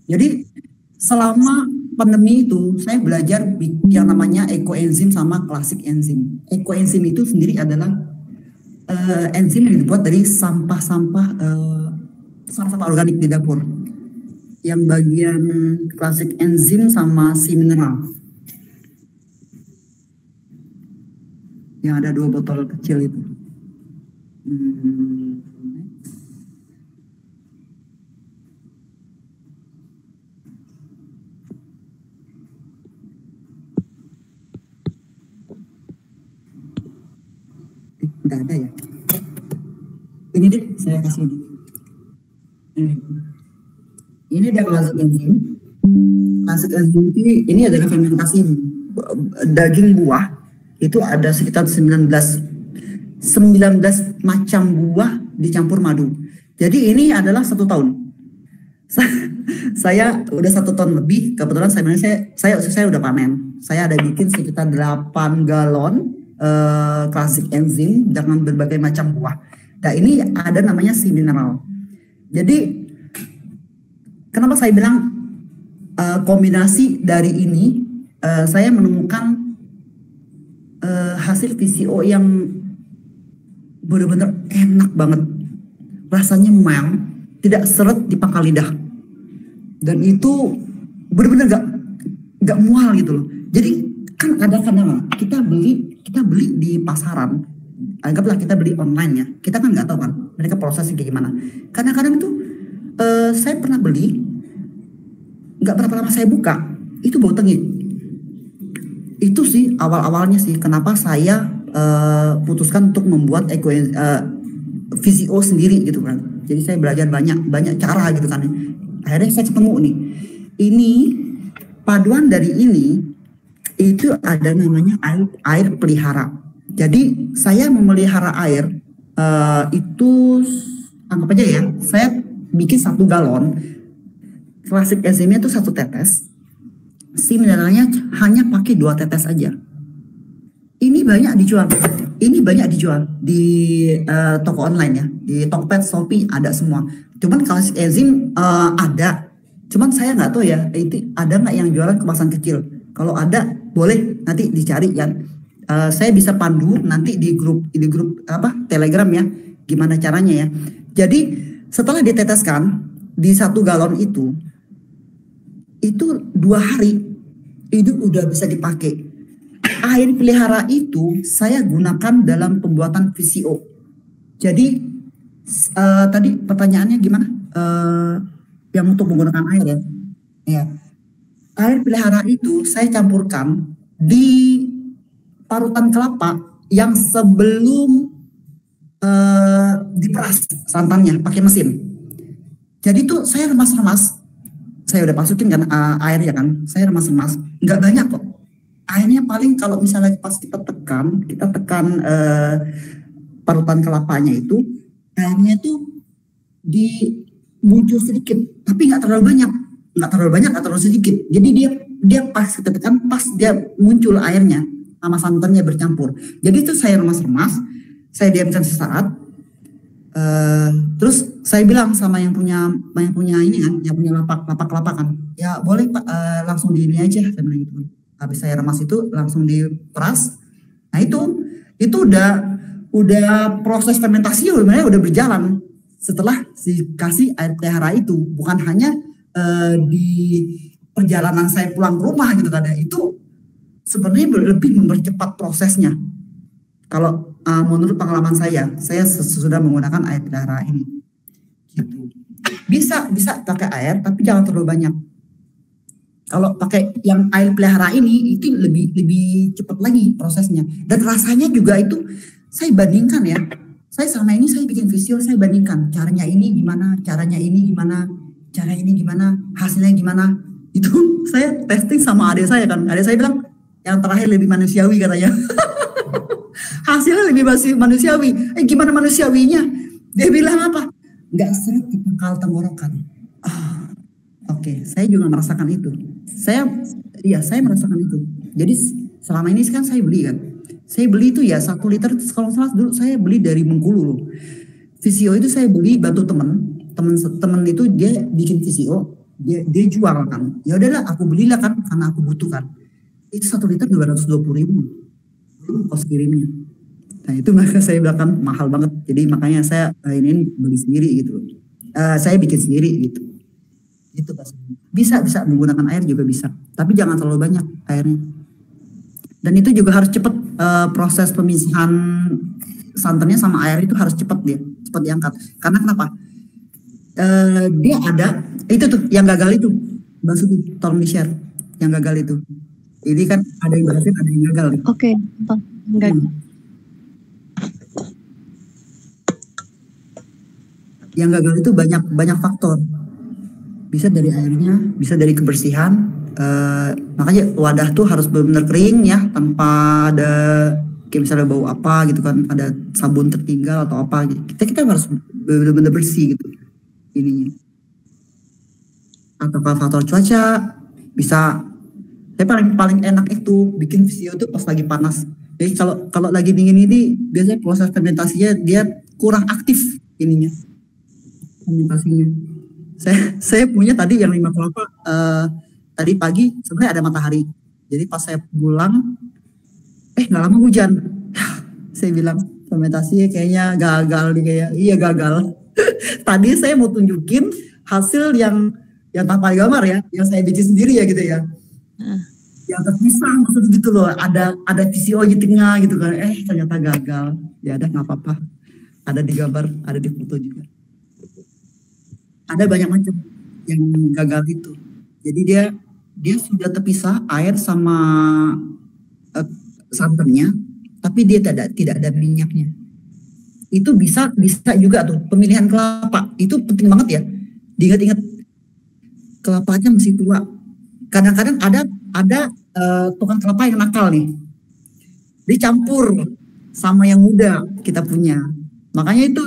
Jadi selama pandemi itu saya belajar yang namanya ekoenzim sama klasik enzim. Ekoenzim itu sendiri adalah enzim yang dibuat dari sampah-sampah organik di dapur. Yang bagian klasik enzim sama si mineral. Yang ada 2 botol kecil itu. Nggak ada ya. Ini deh, saya kasih ini. Ini ada klasik enzim. Klasik enzim ini adalah fermentasi daging buah. Itu ada sekitar 19 macam buah dicampur madu. Jadi ini adalah 1 tahun. Saya udah 1 tahun lebih. Kebetulan saya udah panen. Saya ada bikin sekitar 8 galon klasik enzim dengan berbagai macam buah. Nah ini ada namanya si mineral. Jadi kenapa saya bilang kombinasi dari ini saya menemukan hasil PCO yang benar-benar enak banget. Rasanya mild, tidak seret di pangkal lidah. Dan itu benar-benar gak mual gitu loh. Jadi kan ada kadang kita beli di pasaran, anggaplah kita beli online ya, kita kan nggak tahu kan mereka prosesnya kayak gimana. Kadang-kadang itu saya pernah beli, nggak berapa lama saya buka, itu bau tengik. Itu sih awal-awalnya sih kenapa saya putuskan untuk membuat VCO sendiri gitu kan. Jadi saya belajar banyak cara gitu kan. Akhirnya saya ketemu nih, ini paduan dari ini itu ada namanya air pelihara. Jadi saya memelihara air itu anggap aja ya, saya bikin 1 galon klasik enzimnya itu 1 tetes, si mineralnya hanya pakai 2 tetes aja. Ini banyak dijual di toko online ya, di Tokped, Shopee ada semua. Cuman klasik enzim ada, cuman saya nggak tahu ya itu ada nggak yang jualan kemasan kecil. Kalau ada boleh nanti dicari ya. Saya bisa pandu nanti di grup apa Telegram ya, gimana caranya ya. Jadi setelah diteteskan di 1 galon itu 2 hari itu udah bisa dipakai. Air pelihara itu saya gunakan dalam pembuatan VCO. Jadi tadi pertanyaannya gimana? Yang untuk menggunakan air ya. Ya. Air pelihara itu saya campurkan di parutan kelapa yang sebelum diperas santannya pakai mesin. Jadi tuh saya remas-remas. Saya udah masukin kan airnya kan. Saya remas-remas. Nggak banyak kok. Airnya paling kalau misalnya pas kita tekan parutan kelapanya itu, airnya tuh muncul sedikit, tapi nggak terlalu banyak, nggak terlalu sedikit. Jadi dia pas kita tekan, pas dia muncul airnya sama santannya bercampur. Jadi itu saya remas-remas, saya diamkan sesaat. Terus saya bilang sama yang punya ini kan, yang punya lapak kelapa kan, ya boleh Pak, langsung di ini aja, saya bilang gitu. Habis saya remas itu langsung diperas. Nah itu udah proses fermentasi udah berjalan setelah dikasih air pelihara itu. Bukan hanya di perjalanan saya pulang ke rumah gitu kan, itu sebenarnya lebih mempercepat prosesnya. Kalau menurut pengalaman saya sudah menggunakan air pelihara ini. Gitu. Bisa pakai air, tapi jangan terlalu banyak. Kalau pakai yang air pelihara ini itu lebih cepat lagi prosesnya, dan rasanya juga itu saya bandingkan ya. Saya selama ini saya bikin visual, saya bandingkan caranya ini gimana, caranya ini gimana, hasilnya gimana. Itu saya testing sama adik saya kan. Adik saya bilang yang terakhir lebih manusiawi katanya. Hasilnya lebih manusiawi. Gimana manusiawinya? Dia bilang apa? Nggak seret di pangkal tenggorokan. Oke, saya juga merasakan itu. Saya merasakan itu. Jadi selama ini kan saya beli kan. Saya beli itu ya 1 liter, kalau salah dulu saya beli dari Bengkulu loh. VCO itu saya beli bantu temen itu dia bikin VCO, dia jual kan. Ya udahlah aku belilah kan karena aku butuhkan. Itu 1 liter 220.000 kos kirimnya. Nah itu maka saya bilang kan mahal banget. Jadi makanya saya ini beli sendiri gitu. Saya bikin sendiri gitu. Itu bisa menggunakan air juga bisa, tapi jangan terlalu banyak airnya. Dan itu juga harus cepat, proses pemisahan santannya sama air itu harus cepat diangkat. Karena kenapa? Dia ada itu tuh yang gagal itu, Mbak Suti, tolong di share yang gagal itu. Ini kan ada yang berhasil, ada yang gagal. Oke, gagal. Yang gagal itu banyak faktor. Bisa dari airnya, bisa dari kebersihan. Makanya wadah tuh harus benar-benar kering ya, tanpa ada kayak misalnya bau apa gitu kan, ada sabun tertinggal atau apa. Kita harus benar-benar bersih gitu ininya. Atau kalau faktor cuaca bisa. Saya paling enak itu bikin VCO itu pas lagi panas. Jadi kalau lagi dingin ini biasanya proses fermentasinya dia kurang aktif ininya fermentasinya. Saya punya tadi yang 5 kelapa, tadi pagi sebenarnya ada matahari. Jadi pas saya pulang, nggak lama hujan. Saya bilang fermentasinya kayaknya gagal nih, iya gagal. Tadi saya mau tunjukin hasil yang tanpa gambar ya, yang saya bikin sendiri ya gitu ya. Yang terpisah maksud gitu loh, ada VCO di tengah gitu kan. Ternyata gagal. Ya udah nggak apa-apa. Ada di gambar, ada di foto juga. Ada banyak macam yang gagal itu. Jadi dia sudah terpisah air sama santannya, tapi dia tidak ada minyaknya. Itu bisa juga tuh pemilihan kelapa itu penting banget ya. Diingat-ingat kelapanya masih tua. Kadang-kadang ada tukang kelapa yang nakal nih, dicampur sama yang muda kita punya. Makanya itu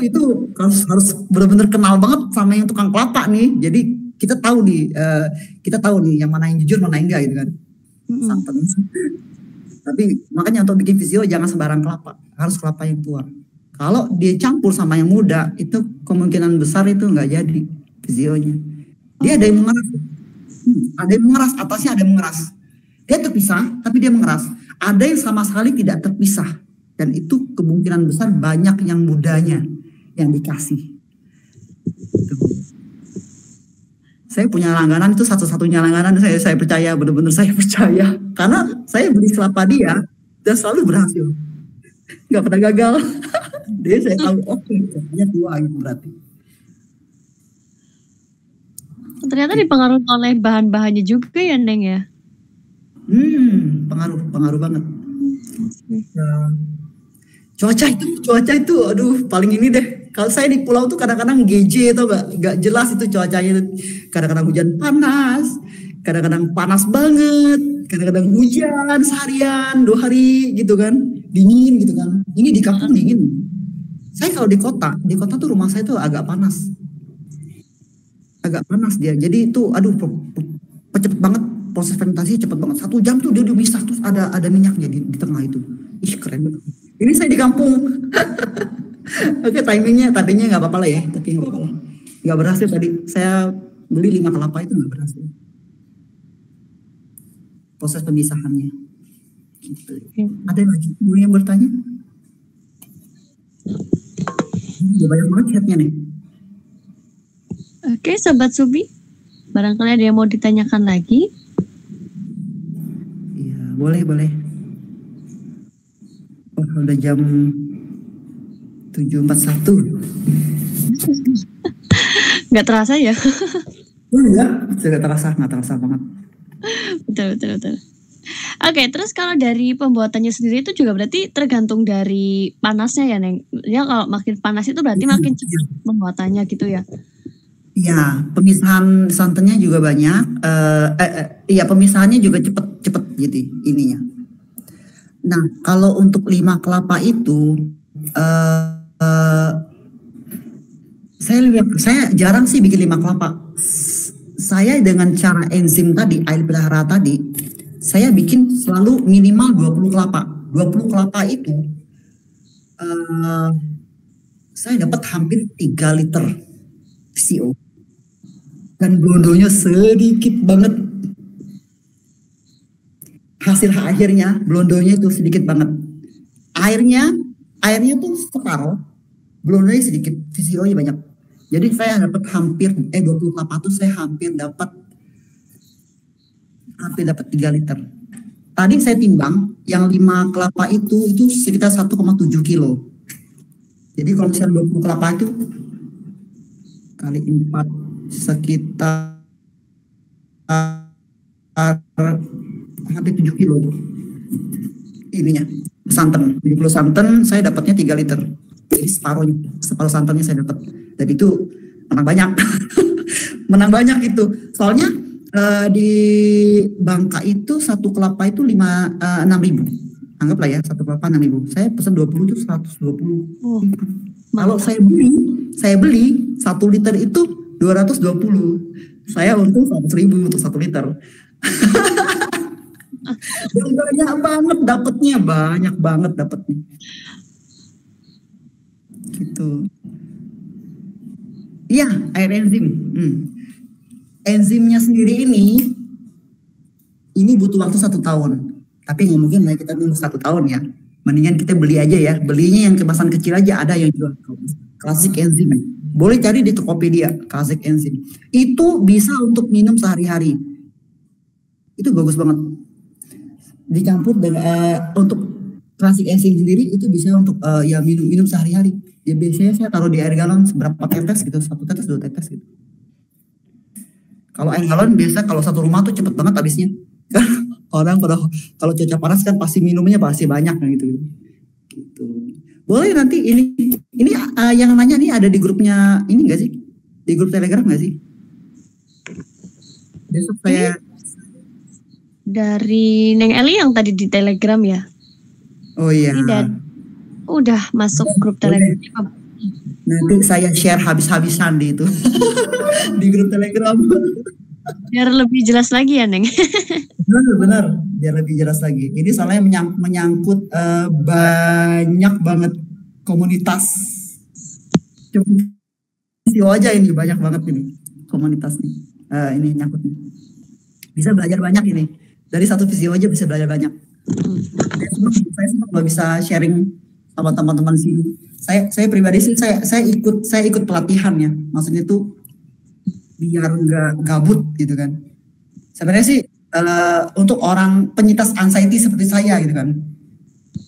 harus benar-benar kenal banget sama yang tukang kelapa nih. Jadi kita tahu nih yang mana yang jujur, mana yang enggak gitu kan. Santan. Tapi makanya untuk bikin VCO jangan sembarang kelapa, harus kelapa yang tua. Kalau dia campur sama yang muda, itu kemungkinan besar itu nggak jadi VCO-nya. Dia ada yang mengeras, atasnya ada yang mengeras. Dia terpisah, tapi dia mengeras. Ada yang sama sekali tidak terpisah. Dan itu kemungkinan besar banyak yang mudanya yang dikasih. Saya punya langganan itu satu-satunya langganan saya percaya, benar-benar saya percaya. Karena saya beli kelapa dia dan selalu berhasil. Nggak pernah gagal. Dia saya tahu, oke, dia tua gitu berarti. Ternyata dipengaruhi oleh bahan-bahannya juga ya, Neng ya? Pengaruh banget. Cuaca itu, aduh, paling ini deh. Kalau saya di pulau tuh kadang-kadang GJ itu nggak jelas itu cuacanya. Kadang-kadang hujan panas, kadang-kadang panas banget, kadang-kadang hujan seharian, 2 hari gitu kan, dingin gitu kan. Ini di kampung dingin. Saya kalau di kota tuh rumah saya tuh agak panas dia. Jadi itu, aduh, cepet banget proses fermentasi, cepet banget. 1 jam tuh dia udah bisa, terus ada minyaknya di tengah itu. Ih, keren banget. Ini saya di kampung. Oke, tadinya nggak apa-apa lah ya, tapi nggak apa-apa. Nggak berhasil tadi. Saya beli 5 kelapa itu nggak berhasil. Proses pemisahannya. Gitu. Ada lagi yang bertanya? Udah banyak banget chatnya nih. Oke, Sobat Subi. Barangkali ada yang mau ditanyakan lagi? Iya, boleh. Oh, udah jam 7.41. Nggak terasa ya? Nggak terasa banget. Betul. Oke, terus kalau dari pembuatannya sendiri itu juga berarti tergantung dari panasnya ya, Neng? Ya, kalau makin panas itu berarti makin cepat pembuatannya gitu ya? Iya, pemisahan santannya juga banyak. Iya, pemisahannya juga cepet gitu ininya. Nah, kalau untuk 5 kelapa itu, saya jarang sih bikin 5 kelapa. Saya dengan cara enzim tadi, air pelihara tadi, saya bikin selalu minimal 20 kelapa. 20 kelapa itu, saya dapat hampir 3 liter CO. Dan blondonya sedikit banget. Hasil akhirnya, blondonya itu sedikit banget. Airnya tuh separuh, blondonya sedikit, VCO-nya banyak. Jadi saya dapat hampir 20 kelapa tuh saya hampir dapat 3 liter. Tadi saya timbang yang 5 kelapa itu sekitar 1,7 kilo. Jadi kalau misalnya 20 kelapa itu kali 4 sekitar hampir 7 kilo ininya santan. 70 santan saya dapatnya 3 liter. Jadi separuh santannya saya dapat. Dan itu menang banyak. Menang banyak itu. Soalnya di Bangka itu 1 kelapa itu 6.000. Anggaplah ya 1 kelapa 6.000. Saya pesan 20 itu 120. Kalau saya beli 1 liter itu 220. Saya untung 100.000 untuk 1 liter. Dan banyak banget dapatnya. Gitu. Iya, air enzim. Enzimnya sendiri ini butuh waktu 1 tahun. Tapi nggak mungkin lah kita nunggu 1 tahun ya. Mendingan kita beli aja ya. Belinya yang kemasan kecil aja, ada yang jual. Klasik enzim. Boleh cari di Tokopedia, klasik enzim. Itu bisa untuk minum sehari-hari. Itu bagus banget. Dicampur dengan untuk klasik enzim sendiri itu bisa untuk ya minum sehari-hari. Ya biasanya saya taruh di air galon seberapa tetes gitu, 1 tetes 2 tetes gitu. Kalau air galon biasa kalau satu rumah tuh cepet banget habisnya. Orang kalau cuaca panas kan pasti minumnya pasti banyak gitu. Gitu. Boleh nanti ini yang nanya nih ada di grupnya ini enggak sih? Di grup Telegram enggak sih? Besok saya dari Neng Eli yang tadi di Telegram ya. Oh iya. Dan udah masuk grup Telegram. Nanti saya share habis-habisan di itu. Di grup Telegram. Biar lebih jelas lagi ya, Neng. Benar, biar lebih jelas lagi. Ini soalnya menyangkut banyak banget komunitas. Cuma aja ini banyak banget ini komunitasnya. Ini nyangkut. Bisa belajar banyak ini. Dari satu video aja bisa belajar banyak. Saya sempat nggak bisa sharing sama teman-teman sini. Saya pribadi sih saya ikut pelatihan ya. Maksudnya tuh biar nggak gabut gitu kan. Sebenarnya sih untuk orang penyintas anxiety seperti saya gitu kan,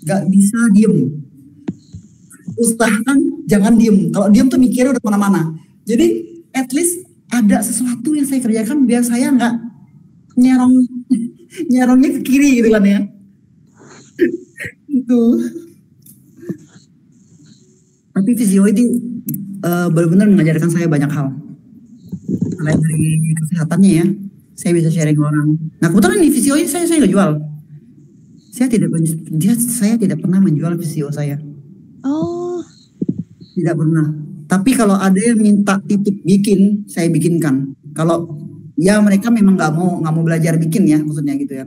nggak bisa diem. Usahakan jangan diem. Kalau diem tuh mikirnya udah kemana-mana. Jadi at least ada sesuatu yang saya kerjakan biar saya nggak nyerongnya ke kiri gitu kan ya. Itu. Tapi visio itu benar-benar mengajarkan saya banyak hal. Selain dari kesehatannya ya, saya bisa sharing ke orang. Nah kebetulan di visio ini saya nggak jual. Saya tidak pernah menjual visio saya. Oh. Tidak pernah. Tapi kalau ada yang minta titip bikin, saya bikinkan. Kalau ya mereka memang nggak mau belajar bikin ya, maksudnya gitu ya.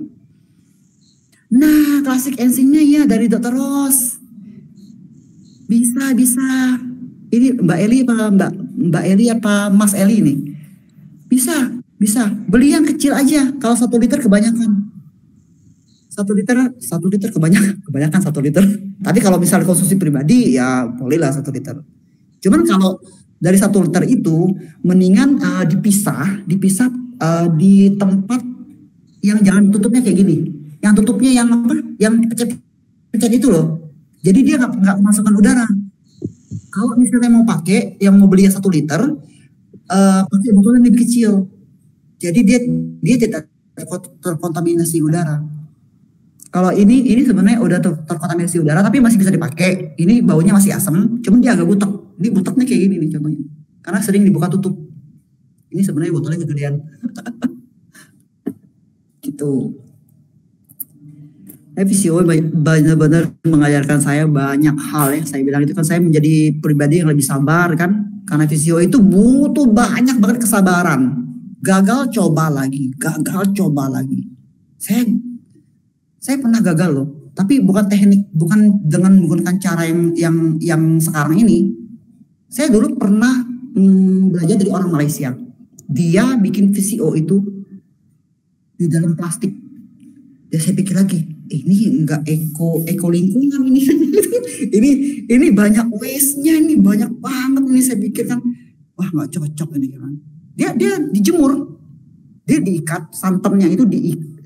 Nah, klasik enzimnya ya dari Dr. Ros. Bisa. Ini Mbak Eli apa Mas Eli nih? Bisa. Beli yang kecil aja. Kalau 1 liter kebanyakan. 1 liter kebanyakan 1 liter. Tapi kalau misalnya konsumsi pribadi ya bolehlah 1 liter. Cuman kalau dari 1 liter itu mendingan dipisah di tempat yang jangan tutupnya kayak gini. Yang tutupnya yang apa? Yang pecet itu loh. Jadi dia nggak masukkan udara. Kalau misalnya mau pakai, yang mau beli 1 liter, pakai botol yang lebih kecil. Jadi dia tidak terkontaminasi udara. Kalau ini sebenarnya udah terkontaminasi udara, tapi masih bisa dipakai. Ini baunya masih asam, cuman dia agak butek. Ini buteknya kayak gini nih contohnya. Karena sering dibuka tutup. Ini sebenarnya botolnya kegedean. Gitu. VCO benar-benar mengajarkan saya banyak hal ya. Saya bilang itu kan saya menjadi pribadi yang lebih sabar kan. Karena VCO itu butuh banyak banget kesabaran. Gagal coba lagi. Saya pernah gagal loh. Tapi bukan dengan menggunakan cara yang sekarang ini. Saya dulu pernah belajar dari orang Malaysia. Dia bikin VCO itu di dalam plastik. Ya saya pikir lagi, ini enggak eko lingkungan ini. ini banyak waste-nya, ini banyak banget ini. Saya pikir kan, wah nggak cocok ini kan. Dia dijemur, dia diikat santannya itu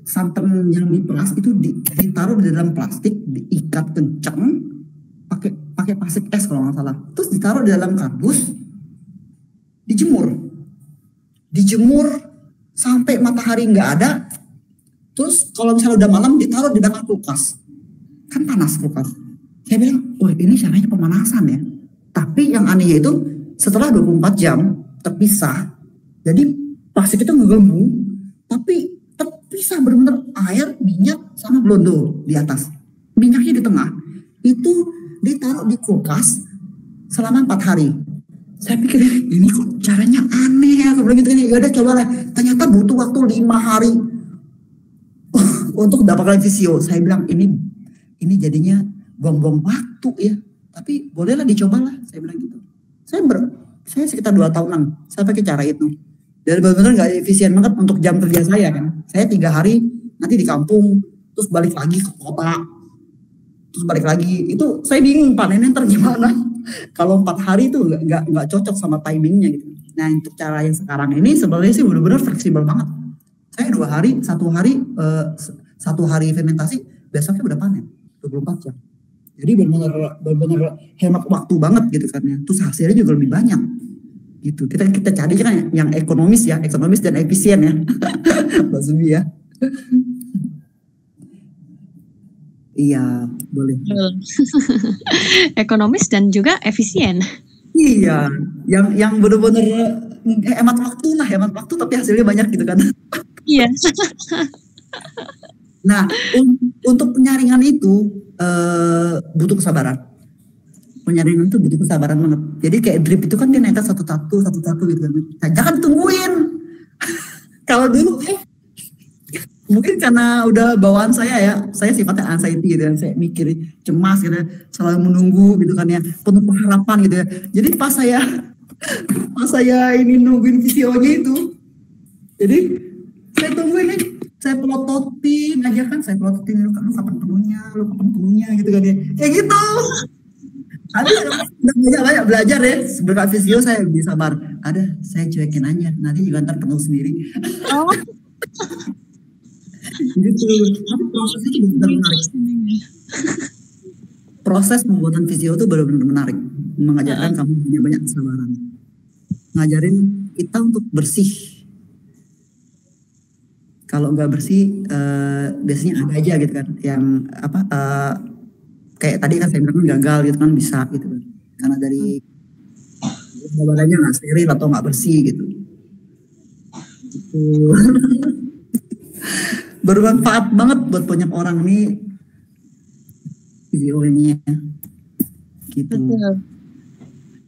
santan yang di plastik itu ditaruh di dalam plastik, diikat kencang, pakai plastik es kalau nggak salah. Terus ditaruh di dalam kardus, dijemur sampai matahari nggak ada. Terus kalau misalnya udah malam ditaruh di belakang kulkas. Kan panas kulkas. Saya bilang, wah ini caranya pemanasan ya. Tapi yang anehnya itu setelah 24 jam terpisah. Jadi plastik itu ngegelembung. Tapi terpisah benar-benar air, minyak, sama blondo di atas. Minyaknya di tengah. Itu ditaruh di kulkas selama 4 hari. Saya pikir ini kok caranya aneh ya. Kemudian gitu, ya udah cobalah. Ternyata butuh waktu 5 hari. Untuk dapatkan visio. Saya bilang ini jadinya buang-buang waktu ya. Tapi bolehlah dicobalah. Saya bilang gitu. Saya sekitar 2 tahunan saya pakai cara itu. Dan benar-benar nggak efisien banget untuk jam kerja saya kan. Saya 3 hari nanti di kampung, terus balik lagi ke kota, terus balik lagi. Itu saya bingung panennya ntar gimana. Kalau 4 hari itu nggak cocok sama timingnya gitu. Nah untuk cara yang sekarang ini sebenarnya sih benar-benar fleksibel banget. Saya 2 hari, 1 hari fermentasi, besoknya udah panen 24 jam. Jadi benar-benar hemat waktu banget gitu kan ya. Terus hasilnya juga lebih banyak. Gitu. Kita cari kan yang ekonomis dan efisien ya. Mbak Subi ya. Iya, boleh. Ekonomis dan juga efisien. Iya, yang benar-benar hemat waktu tapi hasilnya banyak gitu kan. Iya. Nah, untuk penyaringan itu butuh kesabaran. Penyaringan itu butuh kesabaran banget. Jadi kayak drip itu kan dia netes satu gitu kan. Nah, jangan tungguin. Kalau dulu mungkin karena udah bawaan saya sifatnya anxiety gitu kan. Saya mikir cemas gitu, selalu menunggu gitu kan ya, penuh pengharapan gitu ya. Jadi pas saya ini nungguin visionya itu, jadi saya tungguin nih, saya pelototin aja kan saya pelototin, lu kapan penuhnya gitu kan ya. Kayak gitu. Tapi udah banyak belajar ya. Berkat visio saya bisa sabar. Saya cuekin aja. Nanti juga ntar penuh sendiri. Oh. Gitu. Tapi prosesnya juga benar menarik. Proses pembuatan visio itu benar-benar menarik. Mengajarkan kamu punya banyak kesabaran. Ngajarin kita untuk bersih. Kalau nggak bersih, biasanya ada aja gitu kan. Yang kayak tadi kan saya bilang gagal gitu kan, bisa gitu kan. Karena dari badannya nggak steril atau nggak bersih gitu. Gitu. Bermanfaat banget buat banyak orang nih videonya gitu. Betul.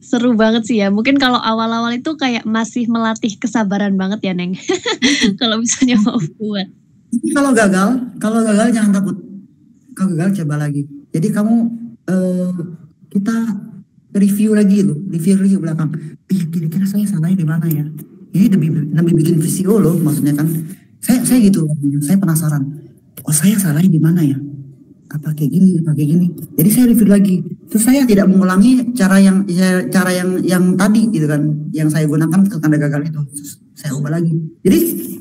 Seru banget sih ya. Mungkin kalau awal-awal itu kayak masih melatih kesabaran banget ya, Neng. Kalau misalnya mau buat. Kalau gagal jangan takut. Kalau gagal coba lagi. Jadi kamu kita review lagi belakang. Kira-kira saya salahnya di mana ya? Ini lebih bikin visio loh, maksudnya kan. Saya gitu, saya penasaran. Oh, saya salahnya di mana ya? Apa kayak gini. Jadi saya review lagi. Terus saya tidak mengulangi cara yang tadi gitu kan, yang saya gunakan tanda gagal itu. Terus saya ubah lagi. Jadi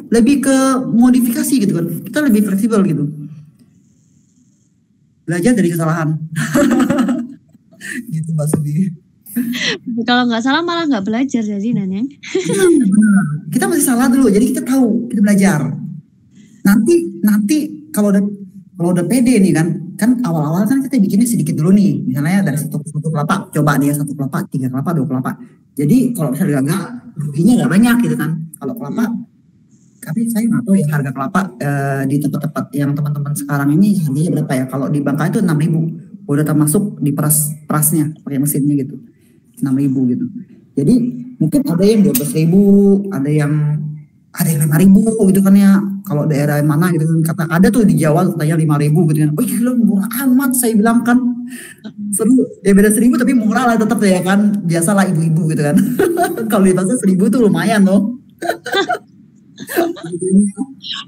lebih ke modifikasi gitu kan. Kita lebih fleksibel gitu. Belajar dari kesalahan. Gitu Mbak Subi. Kalau nggak salah malah nggak belajar jadi Nanyang. Benar. Kita masih salah dulu, jadi kita tahu, kita belajar. Nanti kalau udah pede nih kan awal-awal kan kita bikinnya sedikit dulu nih, misalnya dari satu kelapa, coba dia 1 kelapa, 3 kelapa, 2 kelapa. Jadi kalau misalnya gagal, ruginya nggak banyak gitu kan. Kalau kelapa, tapi saya nggak tahu ya harga kelapa di tempat-tempat yang teman-teman sekarang ini harganya berapa ya. Kalau di Bangka itu 6.000, udah termasuk di perasnya pakai mesinnya gitu, 6.000 gitu. Jadi mungkin ada yang 12.000, ada yang 5.000 gitu kan ya. Kalau daerah mana gitu kan, kata ada tuh di Jawa katanya 5.000 gitu kan. Oh gila murah amat, saya bilang kan. Seru, ya beda 1.000 tapi murah lah tetap ya kan. Biasalah ibu-ibu gitu kan. Kalau di pasar 1.000 tuh lumayan loh.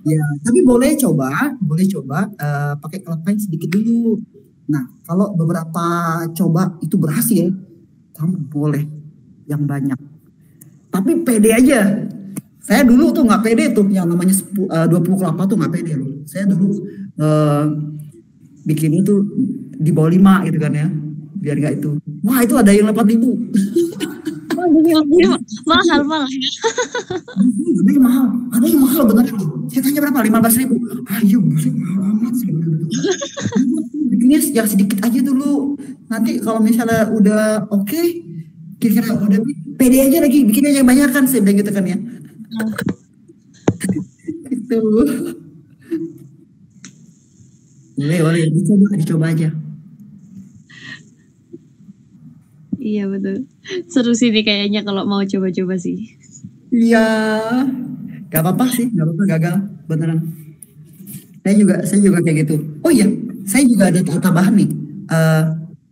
Ya, tapi boleh coba pakai kelapa yang sedikit dulu. Nah, kalau beberapa coba itu berhasil, kamu boleh yang banyak. Tapi pede aja. Saya dulu tuh nggak pede tuh, yang namanya 20 kelapa tuh nggak pede loh. Saya dulu bikin itu di bawah 5 gitu kan ya, biar nggak itu. Wah itu ada yang 8.000. Mahal ya. Ada yang mahal bener. Saya tanya berapa? 15.000. Ayo, buset mahal amat sih. Bikinnya yang sedikit aja dulu. Nanti kalau misalnya udah oke, kira-kira udah pede aja lagi, bikinnya yang banyak kan, saya bilang gitu kan ya. Itu. Boleh, dicoba aja. Iya betul. Seru sih nih kayaknya kalau mau coba-coba sih. Iya. Gak apa-apa sih, gak apa-apa gagal beneran. Saya juga kayak gitu. Oh iya, saya juga ada tambahan nih.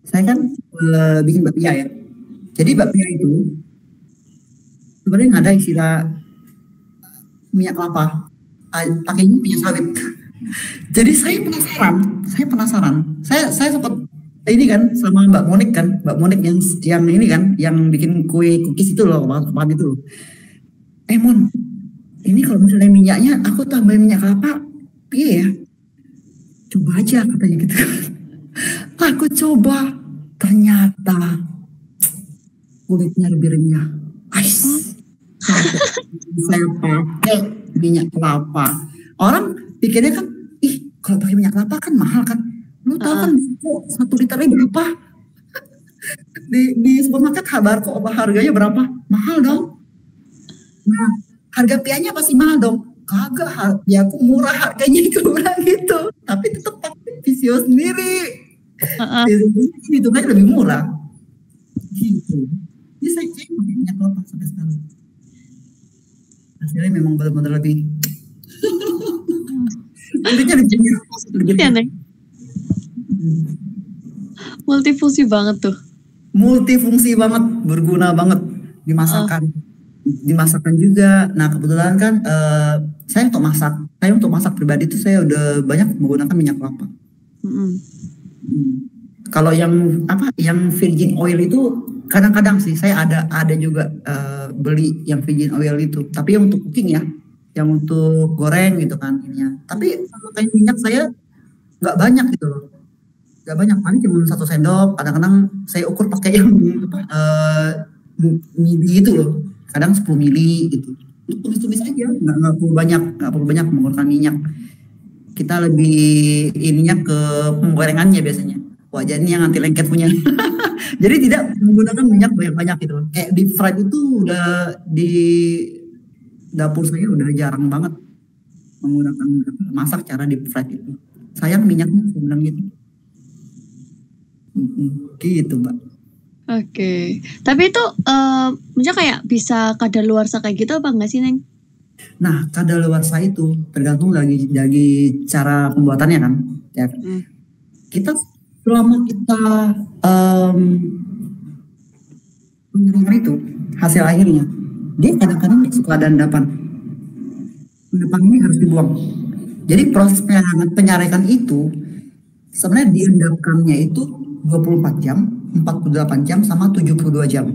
Saya kan bikin bakpia ya. Jadi bakpia itu sebenarnya nggak ada istilah minyak kelapa, pakainya minyak sawit. Jadi saya penasaran. Saya sempat ini kan sama Mbak Monik yang ini kan, yang bikin kue cookies itu loh, kemarin itu loh. Mon, ini kalau misalnya minyaknya aku tambahin minyak kelapa, iya ya? Coba aja katanya gitu. Aku coba, ternyata kulitnya lebih renyah. Saya pakai minyak kelapa. Orang pikirnya kan, kalau pakai minyak kelapa kan mahal kan. Lu tahu kan 1 liternya berapa? Di supermarket kok harganya berapa? Mahal dong. Nah, harga pianya pasti mahal dong. Kagak, ya aku murah harganya itu gitu. Tapi tetap pakai visio sendiri. Itu kan lebih murah. Gitu. Jadi saya pakai minyak kelapa sampai sekarang. Hasilnya memang benar-benar lebih. Intinya lebih. Multifungsi banget tuh. Multifungsi banget, berguna banget di masakan. dimasakkan juga. Nah kebetulan kan saya untuk masak pribadi itu saya udah banyak menggunakan minyak kelapa. Mm-mm. Hmm. Kalau yang apa yang virgin oil itu kadang-kadang sih saya ada juga beli yang virgin oil itu. Tapi yang untuk cooking ya, yang untuk goreng gitu kan ininya. Tapi kalau kayak minyak saya nggak banyak gitu loh. Nggak banyak, paling cuma 1 sendok. Kadang-kadang saya ukur pakai yang apa, mili itu loh. Kadang 10 mili gitu. Tumis-tumis aja, nggak perlu banyak menggunakan minyak. Kita lebih ininya ke penggorengannya biasanya. Wajah ini yang anti lengket punya. Jadi tidak menggunakan minyak banyak-banyak gitu. Kayak deep fried itu udah di dapur saya udah jarang banget menggunakan masak cara deep fried itu. Sayang minyaknya saya bilang gitu. Gitu, Mbak. Oke. Tapi itu maksudnya kayak bisa kadaluarsa kayak gitu apa enggak sih, Neng? Nah, kadaluarsa itu tergantung dari cara pembuatannya kan. Ya. Kita selama kita menerima itu hasil akhirnya, dia kadang-kadang suka ada endapan. Endapan ini harus dibuang. Jadi proses penyarekan itu sebenarnya diendapkannya itu 24 jam, 48 jam, sama 72 jam.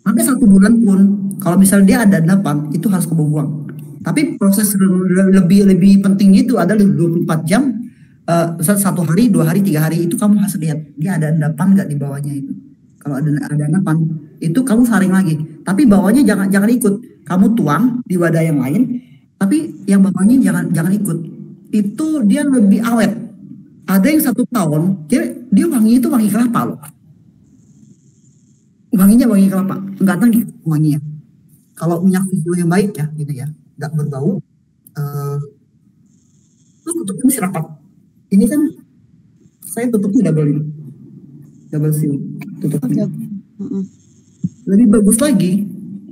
Sampai 1 bulan pun, kalau misalnya dia ada endapan, itu harus kebuang. Tapi proses lebih penting itu adalah 24 jam, 1 hari, 2 hari, 3 hari, itu kamu harus lihat dia ada endapan nggak di bawahnya itu. Kalau ada endapan, itu kamu saring lagi. Tapi bawahnya jangan ikut. Kamu tuang di wadah yang lain, tapi yang bawahnya jangan ikut. Itu dia lebih awet. Ada yang 1 tahun, dia wangi itu wangi kelapa loh. Wanginya wangi kelapa, nggak tahu wanginya. Kalau minyak Vizio yang baik ya, gitu ya, nggak berbau. Terus tutupnya masih rapat. Ini kan saya tutupnya double seal tutupnya. Lebih bagus lagi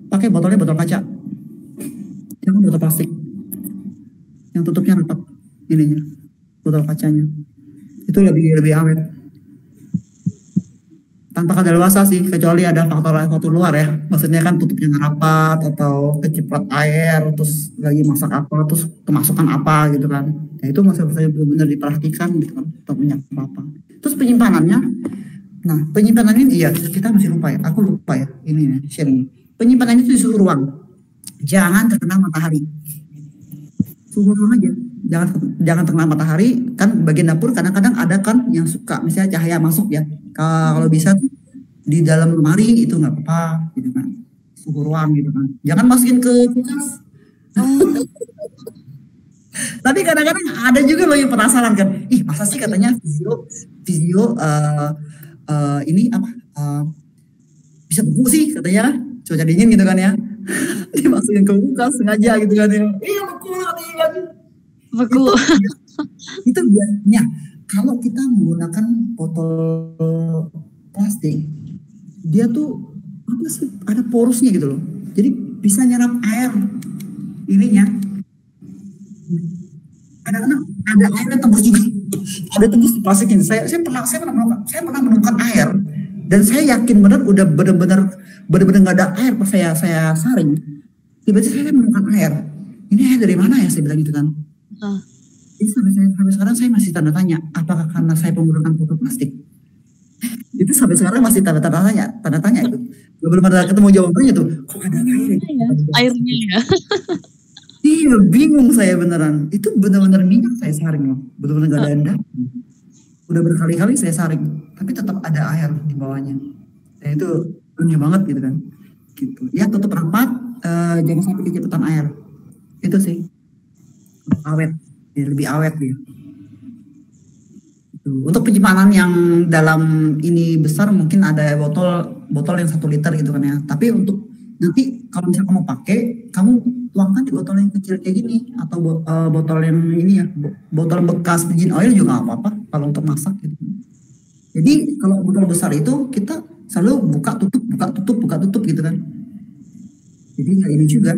pakai botolnya botol kaca, jangan botol plastik. Yang tutupnya rapat, ininya botol kacanya. Itu lebih awet. Tanpa kadaluarsa sih, kecuali ada faktor luar ya. Maksudnya kan tutupnya nggak rapat atau keciprot air, terus lagi masak apa, terus kemasukan apa gitu kan. Ya itu masih benar-benar diperhatikan gitu kan, untuk minyak kelapa. Terus penyimpanannya, nah penyimpanannya iya kita masih lupa ya. Aku lupa ya ini sharing. Penyimpanannya itu di suhu ruang, jangan terkena matahari. Suhu ruang aja, jangan terkena matahari. Kan bagian dapur kadang-kadang ada kan yang suka misalnya cahaya masuk ya. Kalau bisa di dalam lemari itu nggak apa-apa gitu kan, suhu ruang gitu kan, jangan masukin ke kulkas. Tapi kadang-kadang ada juga loh yang penasaran kan, ih masa sih katanya Vizio ini apa bisa beku sih katanya, cuaca dingin gitu kan ya. Dimasukin ke kulkas sengaja gitu kan ya, iya beku katanya. Beku. Itu biasanya kalau kita menggunakan botol plastik, dia tuh apa sih, ada porosnya gitu loh, jadi bisa nyerap air ininya. Kadang-kadang ada air yang tembus juga, ada tembus di plastik ini. Saya pernah menemukan air, dan saya yakin benar udah benar-benar nggak ada air pas saya saring. Tiba-tiba saya menemukan air. Ini air dari mana ya, saya bilang gitu kan. Sampai sekarang saya masih tanda tanya, apakah karena saya menggunakan botol plastik? Itu sampai sekarang masih tanda tanya itu. Belum ada ketemu jawabannya tuh. Kok ada air? Airnya ya. Iya, bingung saya beneran. Itu benar-benar minyak saya saring loh. Benar-benar gak ada endapan. Udah berkali-kali saya saring, tapi tetap ada air di bawahnya. Dan itu aneh banget gitu kan. Gitu. Ya tutup rapat, jangan sampai kecepatan air. Itu sih. Awet. Ya, lebih awet ya. Untuk penyimpanan yang dalam ini besar mungkin ada botol yang 1 liter gitu kan ya. Tapi untuk nanti kalau misalnya kamu pakai, kamu tuangkan di botol yang kecil kayak gini, atau botol yang ini ya, botol bekas virgin oil juga nggak apa-apa kalau untuk masak gitu. Jadi kalau botol besar itu kita selalu buka tutup gitu kan. Jadi ya ini juga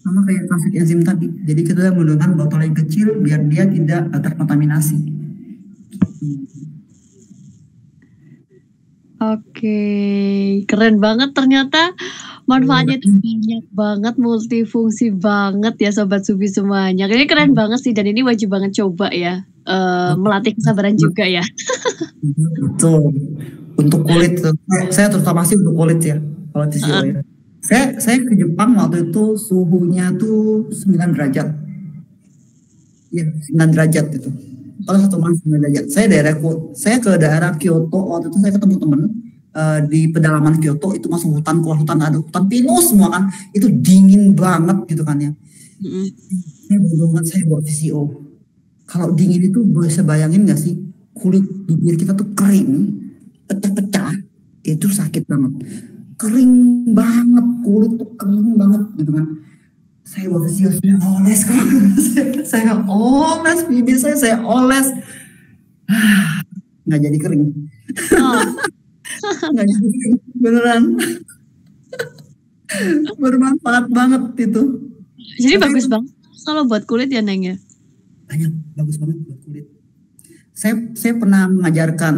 sama kayak traffic enzim tadi. Jadi kita menggunakan botol yang kecil biar dia tidak terkontaminasi. Oke, keren banget ternyata Manfaatnya tuh banyak banget, multifungsi banget ya Sobat Subi semuanya. Kayaknya keren banget sih dan ini wajib banget coba ya. Melatih kesabaran juga ya. Betul. Untuk kulit, saya terutama sih untuk kulit ya, kalau TCO ya. Saya ke Jepang waktu itu suhunya tuh 9 derajat. Ya, 9 derajat itu. Kalau 1 malam 9 derajat. Saya ke daerah Kyoto waktu itu saya ketemu temen di pedalaman Kyoto itu masuk hutan, keluar hutan, ada hutan pinus semua kan. Itu dingin banget gitu kan ya. Saya bener-bener saya buat VCO. Kalau dingin itu bisa bayangin gak sih kulit bibir kita tuh kering, pecah-pecah, itu sakit banget. Kering banget, kulit tuh kering banget gitu kan. Saya buat VCO, saya oles kan. Saya oles bibir saya oles. Nggak jadi kering. Nggak jadi kering, beneran. Bermanfaat banget itu. Jadi bagus banget kalau buat kulit ya Neng ya. Banyak, bagus banget buat kulit. Saya pernah mengajarkan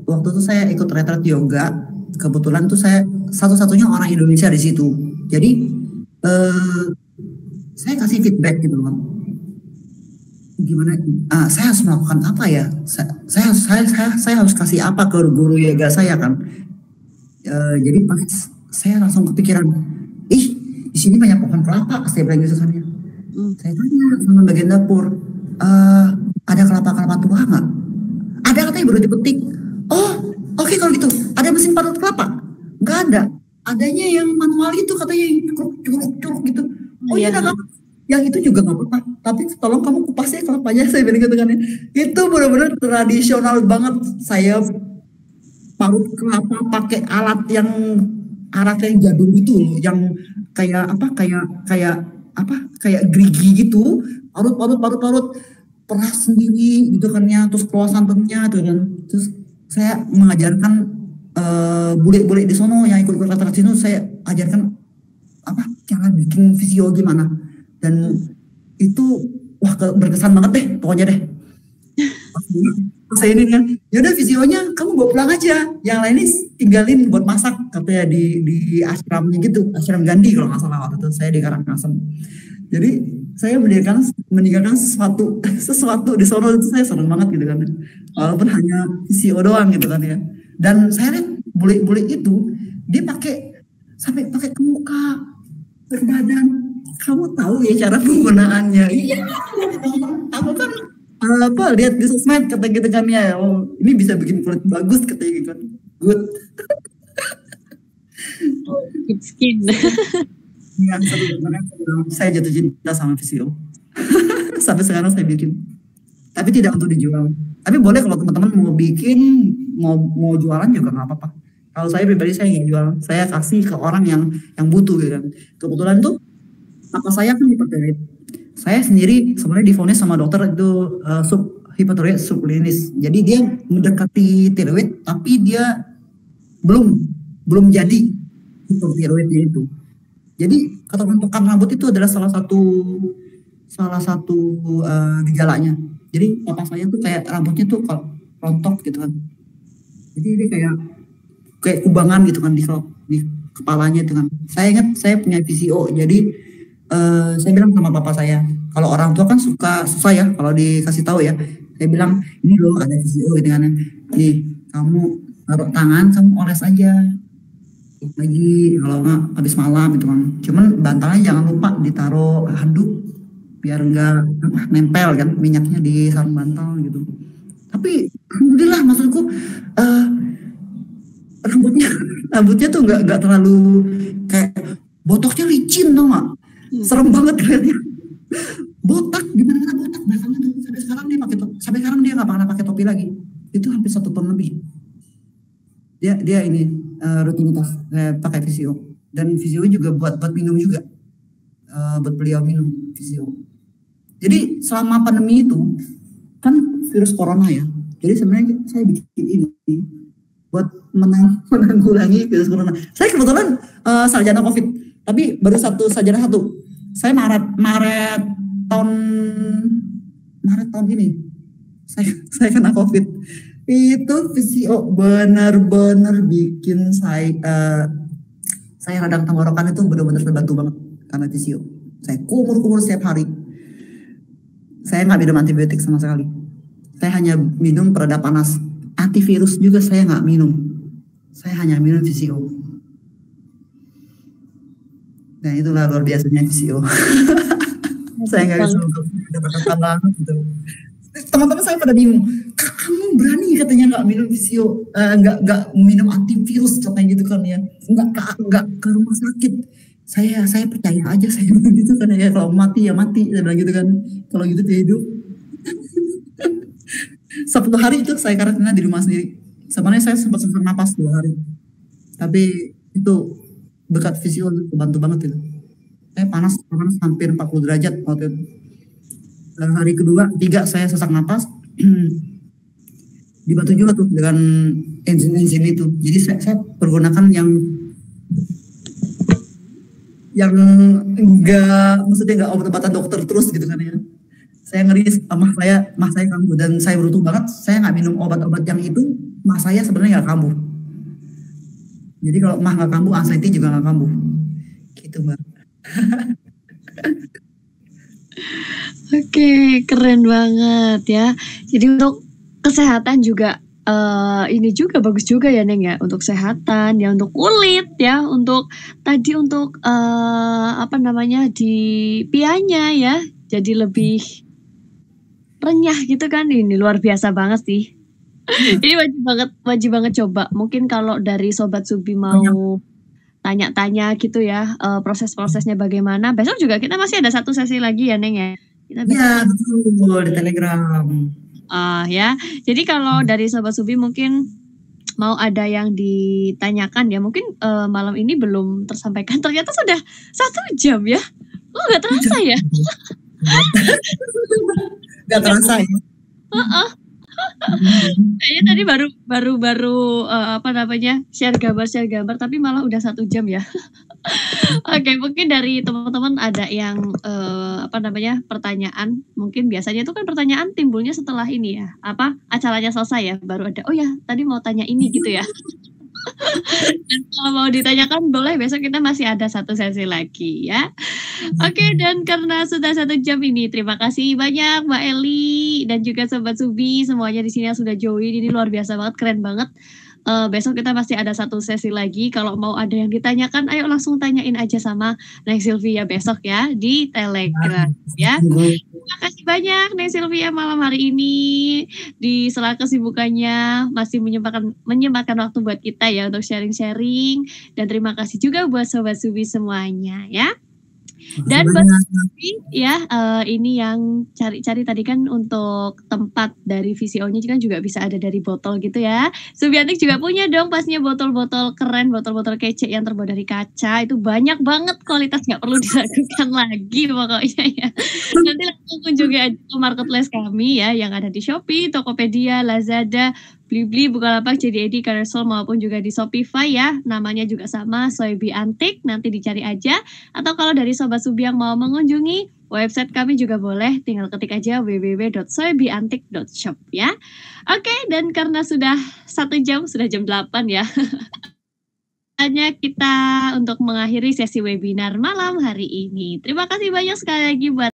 waktu itu saya ikut retret yoga. Kebetulan tuh saya satu-satunya orang Indonesia di situ. Jadi saya kasih feedback gitu loh. Gimana? Saya harus melakukan apa ya? Saya harus kasih apa ke guru yoga saya kan? Jadi pas saya langsung kepikiran, di sini banyak pohon kelapa. Saya bilang gitu kan ya. Saya tanya sama bagian dapur, ada kelapa tua nggak? Ada, katanya baru dipetik. Oh, oke kalau gitu. Ada mesin parut kelapa? Nggak ada. Adanya yang manual itu katanya yang curug gitu. Oh iya, yang itu juga nggak apa-apa. Tapi tolong kamu kupasnya kelapanya, saya bilang gitu kan ya. Itu benar-benar tradisional banget. Saya parut kelapa pakai alat yang jadul itu loh, yang kayak gerigi gitu, parut peras sendiri gitu kan ya, terus keluar santannya tuh kan. Terus saya mengajarkan bule-bule di sono yang ikut retret sini, saya ajarkan cara bikin visio gimana, dan itu berkesan banget deh pokoknya deh. Saya ini kan, yaudah visionya kamu bawa pulang aja, yang lain ini tinggalin buat masak katanya di ashramnya gitu, ashram Gandhi kalau nggak salah waktu itu saya di Karangasem. Jadi saya meninggalkan sesuatu di sono itu saya senang banget gitu kan, walaupun hanya visio doang gitu kan ya. Dan saya lihat bule-bule itu dia sampai pakai ke muka, ke badan. Kamu tahu ya cara penggunaannya? Iya, aku kan lihat di sosmed kata gitu kan ya, ini bisa bikin kulit bagus katanya gitu kan. Good skin. Yang saya jatuh cinta sama VCO. Sampai sekarang saya bikin, tapi tidak untuk dijual. Tapi boleh kalau teman-teman mau bikin, mau jualan juga nggak apa-apa. Kalau saya pribadi saya nggak jual, saya kasih ke orang yang butuh gitu kan. Kebetulan tuh apa saya kan hipotiroid. Saya sendiri sebenarnya divonis sama dokter itu hipotiroid subklinis. Jadi dia mendekati tiroid, tapi dia belum jadi hipotiroidnya itu. Jadi keterbentukan rambut itu adalah salah satu gejalanya. Jadi papa saya tuh kayak rambutnya tuh rontok gitu kan. Jadi dia kayak kubangan gitu kan di kepalanya itu kan. Saya ingat saya punya VCO, jadi saya bilang sama papa saya, kalau orang tua kan susah ya kalau dikasih tahu ya. Saya bilang, ini loh ada VCO gitu kan, nih kamu taruh tangan, kamu oles aja lagi kalau nggak habis malam gitu kan. Cuman bantalnya jangan lupa ditaruh handuk biar nggak nempel kan minyaknya di sarung bantal gitu. Tapi alhamdulillah, maksudku rambutnya tuh nggak terlalu kayak botoknya licin tau nggak. Serem banget kayaknya. Botak gimana botak belakangnya tuh sampai sekarang dia nggak pernah pakai topi lagi. Itu hampir 1 tahun lebih. Dia ini rutinitas pakai VCO, dan VCO juga buat minum juga, buat beliau minum VCO. Jadi selama pandemi itu kan virus corona ya. Jadi sebenarnya saya bikin ini buat menanggulangi virus corona. Saya kebetulan sarjana COVID, tapi baru sarjana 1. Saya Maret tahun ini saya kena COVID. Itu VCO benar-benar bikin saya Saya radang tenggorokan itu benar-benar terbantu banget karena visio. Saya kumur-kumur setiap hari. Saya nggak minum antibiotik sama sekali. Saya hanya minum pereda panas. Antivirus juga saya nggak minum. Saya hanya minum visio. Nah itulah luar biasanya visio. Saya nggak bisa berkata banget gitu. Teman-teman saya pada bingung. Kamu berani katanya nggak minum visio, nggak minum antivirus katanya gitu kan ya, nggak ke rumah sakit. Saya percaya aja saya gitu kan ya, kalau mati ya mati, saya bilang gitu kan. Kalau gitu dia hidup. 10 hari itu saya karantina di rumah sendiri. Sebenarnya saya sempat sesak napas 2 hari, tapi itu berkat visio bantu banget itu. Saya panas hampir 40 derajat waktu itu. Dan hari kedua, ketiga saya sesak napas, dibantu juga tuh dengan enzim itu. Jadi saya pergunakan yang enggak, maksudnya enggak obat-obatan dokter terus gitu kan ya. Saya ngeri mah saya kambuh, dan saya beruntung banget saya nggak minum obat-obat yang itu, mah saya sebenarnya nggak kambuh. Jadi kalau mah nggak kambuh, anxiety juga nggak kambuh. Gitu Mbak. Oke, keren banget ya. Jadi untuk kesehatan juga ini juga bagus juga ya Neng ya, untuk kesehatan ya, untuk kulit ya, untuk tadi untuk apa namanya di pianya ya, jadi lebih renyah gitu kan. Ini luar biasa banget sih. Ini wajib banget coba. Mungkin kalau dari Sobat Subi mau tanya-tanya gitu ya, proses-prosesnya bagaimana. Besok juga kita masih ada 1 sesi lagi ya Neng ya. Iya betul, di Telegram. Ya, jadi kalau dari Sobat Subi mungkin mau ada yang ditanyakan ya, mungkin malam ini belum tersampaikan. Ternyata sudah 1 jam ya. Oh nggak terasa ya? Nggak terasa ya? Kayaknya tadi baru apa namanya share gambar, tapi malah udah 1 jam ya. Oke, mungkin dari teman-teman ada yang apa namanya pertanyaan. Mungkin biasanya itu kan pertanyaan timbulnya setelah ini ya, apa acaranya selesai ya, baru ada. Oh ya, tadi mau tanya ini gitu ya. Dan kalau mau ditanyakan boleh, besok kita masih ada 1 sesi lagi ya. Oke, dan karena sudah 1 jam ini, terima kasih banyak Mbak Eli dan juga Sobat Subi semuanya di sini yang sudah join. Ini luar biasa banget, keren banget. Besok kita masih ada 1 sesi lagi. Kalau mau ada yang ditanyakan, ayo langsung tanyain aja sama Neng Sylvia besok ya di Telegram ya. Terima kasih banyak Neng Sylvia malam hari ini di sela kesibukannya masih menyempatkan waktu buat kita ya untuk sharing-sharing, dan terima kasih juga buat Sobat Subi semuanya ya. Dan buat ya ini yang cari-cari tadi kan untuk tempat dari VCO-nya kan juga bisa ada dari botol gitu ya. Subiantik juga punya dong pastinya botol-botol keren, botol-botol kece yang terbuat dari kaca. Itu banyak banget kualitas, nggak perlu diragukan lagi pokoknya ya. Nanti langsung kunjungi aja ke marketplace kami ya yang ada di Shopee, Tokopedia, Lazada, Blibli, Bukalapak, JD, Carousel maupun juga di Shopify ya. Namanya juga sama, Soebi Antik. Nanti dicari aja. Atau kalau dari Sobat Subi yang mau mengunjungi website kami juga boleh. Tinggal ketik aja www.soebiantik.shop ya. Oke, dan karena sudah 1 jam, sudah jam 8 ya. Hanya kita untuk mengakhiri sesi webinar malam hari ini. Terima kasih banyak sekali lagi buat